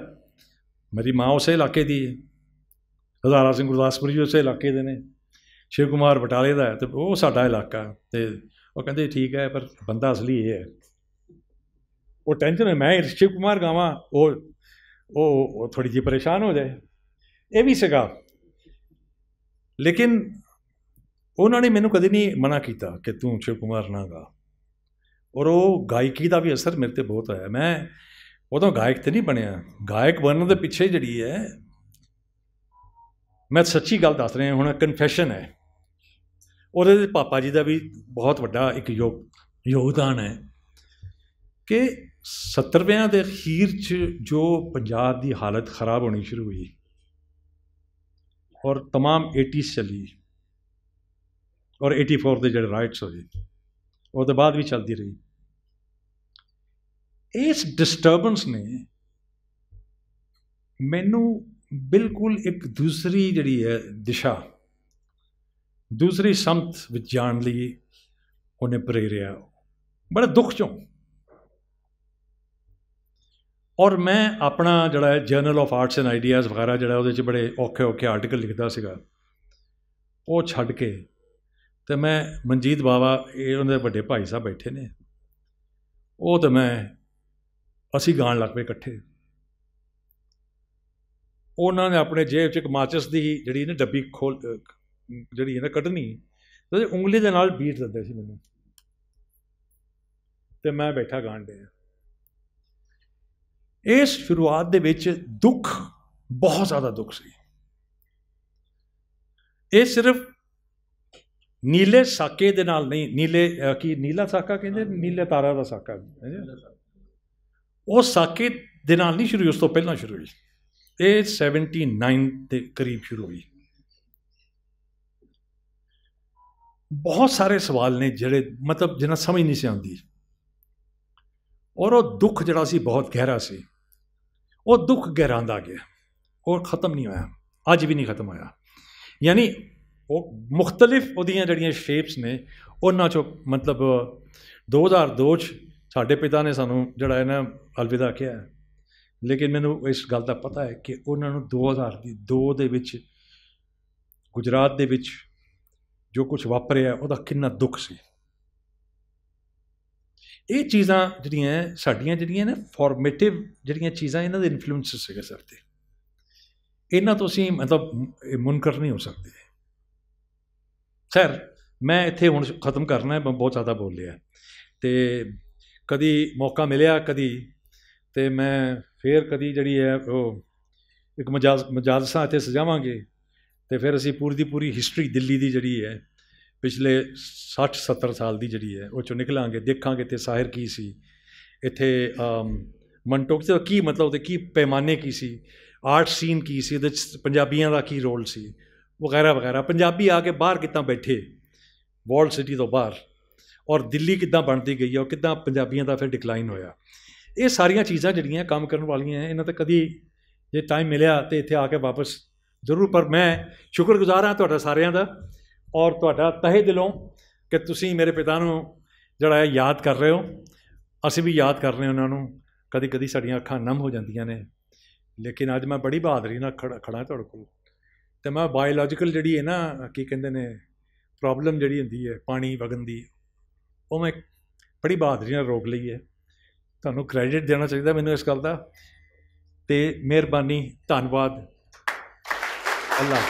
ਮੇਰੀ ਮਾਂ ਉਸੇ ਇਲਾਕੇ ਦੀ ਹੈ, ਹਜ਼ਾਰਾ ਸਿੰਘ ਗੁਰਦਾਸਪੁਰੀ ਉਸੇ ਇਲਾਕੇ ਦੇ ਨੇ, ਸ਼ਿਵ ਕੁਮਾਰ ਬਟਾਲੇ ਦਾ ਹੈ, ਅਤੇ ਉਹ ਸਾਡਾ ਇਲਾਕਾ। ਅਤੇ ਉਹ ਕਹਿੰਦੇ ਠੀਕ ਹੈ, ਪਰ ਬੰਦਾ ਅਸਲੀ ਇਹ ਹੈ। ਉਹ ਟੈਨਸ਼ਨ ਹੈ ਮੈਂ ਸ਼ਿਵ ਕੁਮਾਰ ਗਾਵਾਂ, ਉਹ ਥੋੜ੍ਹੀ ਜਿਹੀ ਪਰੇਸ਼ਾਨ ਹੋ ਜਾਏ। ਇਹ ਵੀ ਸੀਗਾ। ਲੇਕਿਨ ਉਹਨਾਂ ਨੇ ਮੈਨੂੰ ਕਦੇ ਨਹੀਂ ਮਨਾ ਕੀਤਾ ਕਿ ਤੂੰ ਸ਼ਿਵ ਕੁਮਾਰ ਨਾ ਗਾ। ਔਰ ਉਹ ਗਾਇਕੀ ਦਾ ਵੀ ਅਸਰ ਮੇਰੇ 'ਤੇ ਬਹੁਤ ਆਇਆ। ਮੈਂ ਉਦੋਂ ਗਾਇਕ ਤਾਂ ਨਹੀਂ ਬਣਿਆ। ਗਾਇਕ ਬਣਨ ਦੇ ਪਿੱਛੇ ਜਿਹੜੀ ਹੈ, ਮੈਂ ਸੱਚੀ ਗੱਲ ਦੱਸ ਰਿਹਾ, ਹੁਣ ਕਨਫੈਸ਼ਨ ਹੈ। ਉਹਦੇ 'ਚ ਪਾਪਾ ਜੀ ਦਾ ਵੀ ਬਹੁਤ ਵੱਡਾ ਇੱਕ ਯੋਗਦਾਨ ਹੈ ਕਿ 70ਵਿਆਂ ਦੇ ਅਖੀਰ 'ਚ ਜੋ ਪੰਜਾਬ ਦੀ ਹਾਲਤ ਖਰਾਬ ਹੋਣੀ ਸ਼ੁਰੂ ਹੋਈ ਔਰ ਤਮਾਮ 80s ਚੱਲੀ, ਔਰ 84 ਦੇ ਜਿਹੜੇ ਰਾਈਟਸ ਹੋਏ, ਉਹਦੇ ਬਾਅਦ ਵੀ ਚੱਲਦੀ ਰਹੀ। ਇਸ ਡਿਸਟਰਬੈਂਸ ਨੇ ਮੈਨੂੰ ਬਿਲਕੁਲ ਇੱਕ ਦੂਸਰੀ ਜਿਹੜੀ ਹੈ ਦਿਸ਼ਾ, ਦੂਸਰੀ ਸੰਮਤ ਵਿੱਚ ਜਾਣ ਲਈ ਉਹਨੇ ਪ੍ਰੇਰਿਆ, ਬੜਾ ਦੁੱਖ 'ਚੋਂ। ਔਰ ਮੈਂ ਆਪਣਾ ਜਿਹੜਾ ਹੈ general of arts and ideas ਵਗੈਰਾ ਜਿਹੜਾ ਉਹਦੇ 'ਚ ਬੜੇ ਔਖੇ ਔਖੇ ਆਰਟੀਕਲ ਲਿਖਦਾ ਸੀਗਾ, ਉਹ ਛੱਡ ਕੇ ਅਤੇ ਮੈਂ ਮਨਜੀਤ ਬਾਵਾ, ਇਹ ਉਹਨਾਂ ਦੇ ਵੱਡੇ ਭਾਈ ਸਾਹਿਬ ਬੈਠੇ ਨੇ, ਉਹ ਤਾਂ ਅਸੀਂ ਗਾਣ ਲੱਗ ਪਏ ਇਕੱਠੇ। ਉਹਨਾਂ ਨੇ ਆਪਣੇ ਜੇਬ 'ਚ ਇੱਕ ਮਾਚਿਸ ਦੀ ਜਿਹੜੀ ਨਾ ਡੱਬੀ ਜਿਹੜੀ ਹੈ ਨਾ ਕੱਢਣੀ, ਅਤੇ ਉਂਗਲੀ ਦੇ ਨਾਲ ਬੀਟ ਦਿੰਦੇ ਸੀ ਮੈਨੂੰ, ਅਤੇ ਮੈਂ ਬੈਠਾ ਗਾਣ ਡਿਆ। ਇਸ ਸ਼ੁਰੂਆਤ ਦੇ ਵਿੱਚ ਦੁੱਖ, ਬਹੁਤ ਜ਼ਿਆਦਾ ਦੁੱਖ ਸੀ। ਇਹ ਸਿਰਫ ਨੀਲੇ ਸਾਕੇ ਦੇ ਨਾਲ ਨਹੀਂ, ਨੀਲਾ ਸਾਕਾ ਕਹਿੰਦੇ, ਨੀਲੇ ਤਾਰਾ ਦਾ ਸਾਕਾ, ਉਹ ਸਾਕੇ ਦੇ ਨਾਲ ਨਹੀਂ ਸ਼ੁਰੂ ਹੋਈ, ਉਸ ਤੋਂ ਪਹਿਲਾਂ ਸ਼ੁਰੂ ਹੋਈ। ਇਹ 79 ਦੇ ਕਰੀਬ ਸ਼ੁਰੂ ਹੋਈ। ਬਹੁਤ ਸਾਰੇ ਸਵਾਲ ਨੇ ਜਿਹੜੇ ਮਤਲਬ ਜਿਹਨਾਂ ਸਮਝ ਨਹੀਂ ਸੀ ਆਉਂਦੀ, ਔਰ ਉਹ ਦੁੱਖ ਜਿਹੜਾ ਸੀ ਬਹੁਤ ਗਹਿਰਾ ਸੀ। ਉਹ ਦੁੱਖ ਗਹਿਰਾਉਂਦਾ ਗਿਆ, ਉਹ ਖ਼ਤਮ ਨਹੀਂ ਹੋਇਆ, ਅੱਜ ਵੀ ਨਹੀਂ ਖ਼ਤਮ ਹੋਇਆ। ਯਾਨੀ ਉਹ ਮੁਖਤਲਿਫ ਉਹਦੀਆਂ ਜਿਹੜੀਆਂ ਸ਼ੇਪਸ ਨੇ, ਉਹਨਾਂ 'ਚੋਂ ਮਤਲਬ 2002 'ਚ ਸਾਡੇ ਪਿਤਾ ਨੇ ਸਾਨੂੰ ਜਿਹੜਾ ਹੈ ਨਾ ਅਲਵਿਦਾ ਕਿਹਾ, ਲੇਕਿਨ ਮੈਨੂੰ ਇਸ ਗੱਲ ਦਾ ਪਤਾ ਹੈ ਕਿ ਉਹਨਾਂ ਨੂੰ 2002 ਦੇ ਵਿੱਚ ਗੁਜਰਾਤ ਦੇ ਵਿੱਚ ਜੋ ਕੁਛ ਵਾਪਰਿਆ ਉਹਦਾ ਕਿੰਨਾ ਦੁੱਖ ਸੀ। ਇਹ ਚੀਜ਼ਾਂ ਜਿਹੜੀਆਂ ਸਾਡੀਆਂ ਜਿਹੜੀਆਂ ਨਾ ਫੋਰਮੇਟਿਵ ਜਿਹੜੀਆਂ ਚੀਜ਼ਾਂ, ਇਹਨਾਂ ਦੇ ਇਨਫਲੂਐਂਸਿਸ ਸੀਗੇ ਸਰ 'ਤੇ। ਇਹਨਾਂ ਤੋਂ ਅਸੀਂ ਮਤਲਬ ਮੁਨਕਰ ਨਹੀਂ ਹੋ ਸਕਦੇ। ਖੈਰ, ਮੈਂ ਇੱਥੇ ਹੁਣ ਖ਼ਤਮ ਕਰਨਾ, ਮੈਂ ਬਹੁਤ ਜ਼ਿਆਦਾ ਬੋਲ ਲਿਆ, ਅਤੇ ਕਦੀ ਮੌਕਾ ਮਿਲਿਆ ਕਦੀ, ਅਤੇ ਮੈਂ ਫਿਰ ਕਦੀ ਜਿਹੜੀ ਹੈ ਉਹ ਇੱਕ ਮਜਾਲਸਾ ਇੱਥੇ ਸਜਾਵਾਂਗੇ, ਅਤੇ ਫਿਰ ਅਸੀਂ ਪੂਰੀ ਦੀ ਪੂਰੀ ਹਿਸਟਰੀ ਦਿੱਲੀ ਦੀ ਜਿਹੜੀ ਹੈ ਪਿਛਲੇ 60-70 ਸਾਲ ਦੀ ਜਿਹੜੀ ਹੈ ਉਹ 'ਚੋਂ ਨਿਕਲਾਂਗੇ, ਦੇਖਾਂਗੇ ਇੱਥੇ ਸਾਹਿਰ ਕੀ ਸੀ, ਇੱਥੇ ਮੰਟੋਕ ਦਾ ਕੀ ਮਤਲਬ, ਉਹਦੇ ਕੀ ਪੈਮਾਨੇ ਕੀ ਸੀ, ਆਰਟ ਸੀਨ ਕੀ ਸੀ, ਉਹਦੇ 'ਚ ਪੰਜਾਬੀਆਂ ਦਾ ਕੀ ਰੋਲ ਸੀ, ਵਗੈਰਾ ਵਗੈਰਾ। ਪੰਜਾਬੀ ਆ ਕੇ ਬਾਹਰ ਕਿੱਦਾਂ ਬੈਠੇ ਵਰਲਡ ਸਿਟੀ ਤੋਂ ਬਾਹਰ, ਔਰ ਦਿੱਲੀ ਕਿੱਦਾਂ ਬਣਦੀ ਗਈ, ਔਰ ਕਿੱਦਾਂ ਪੰਜਾਬੀਆਂ ਦਾ ਫਿਰ ਡਿਕਲਾਈਨ ਹੋਇਆ। ਇਹ ਸਾਰੀਆਂ ਚੀਜ਼ਾਂ ਜਿਹੜੀਆਂ ਕੰਮ ਕਰਨ ਵਾਲੀਆਂ ਹੈ, ਇਹਨਾਂ 'ਤੇ ਕਦੀ ਜੇ ਟਾਈਮ ਮਿਲਿਆ ਤਾਂ ਇੱਥੇ ਆ ਕੇ ਵਾਪਸ ਜ਼ਰੂਰ। ਪਰ ਮੈਂ ਸ਼ੁਕਰਗੁਜ਼ਾਰ ਹਾਂ ਤੁਹਾਡਾ ਸਾਰਿਆਂ ਦਾ, ਔਰ ਤੁਹਾਡਾ ਤਹਿ ਦਿਲੋਂ ਕਿ ਤੁਸੀਂ ਮੇਰੇ ਪਿਤਾ ਨੂੰ ਜਿਹੜਾ ਹੈ ਯਾਦ ਕਰ ਰਹੇ ਹੋ। ਅਸੀਂ ਵੀ ਯਾਦ ਕਰ ਰਹੇ ਉਹਨਾਂ ਨੂੰ। ਕਦੀ ਕਦੀ ਸਾਡੀਆਂ ਅੱਖਾਂ ਨਮ ਹੋ ਜਾਂਦੀਆਂ ਨੇ, ਲੇਕਿਨ ਅੱਜ ਮੈਂ ਬੜੀ ਬਹਾਦਰੀ ਨਾਲ ਖੜਾ ਤੁਹਾਡੇ ਕੋਲ, ਅਤੇ ਮੈਂ ਬਾਇਓਲੋਜੀਕਲ ਜਿਹੜੀ ਹੈ ਨਾ ਕੀ ਕਹਿੰਦੇ ਨੇ ਪ੍ਰੋਬਲਮ ਜਿਹੜੀ ਹੁੰਦੀ ਹੈ ਪਾਣੀ ਵਗਣ ਦੀ, ਉਹ ਮੈਂ ਬੜੀ ਬਹਾਦਰੀ ਨਾਲ ਰੋਕ ਲਈ ਹੈ। ਤੁਹਾਨੂੰ ਕ੍ਰੈਡਿਟ ਦੇਣਾ ਚਾਹੀਦਾ ਮੈਨੂੰ ਇਸ ਗੱਲ ਦਾ, ਅਤੇ ਮਿਹਰਬਾਨੀ, ਧੰਨਵਾਦ, ਅੱਲਾ।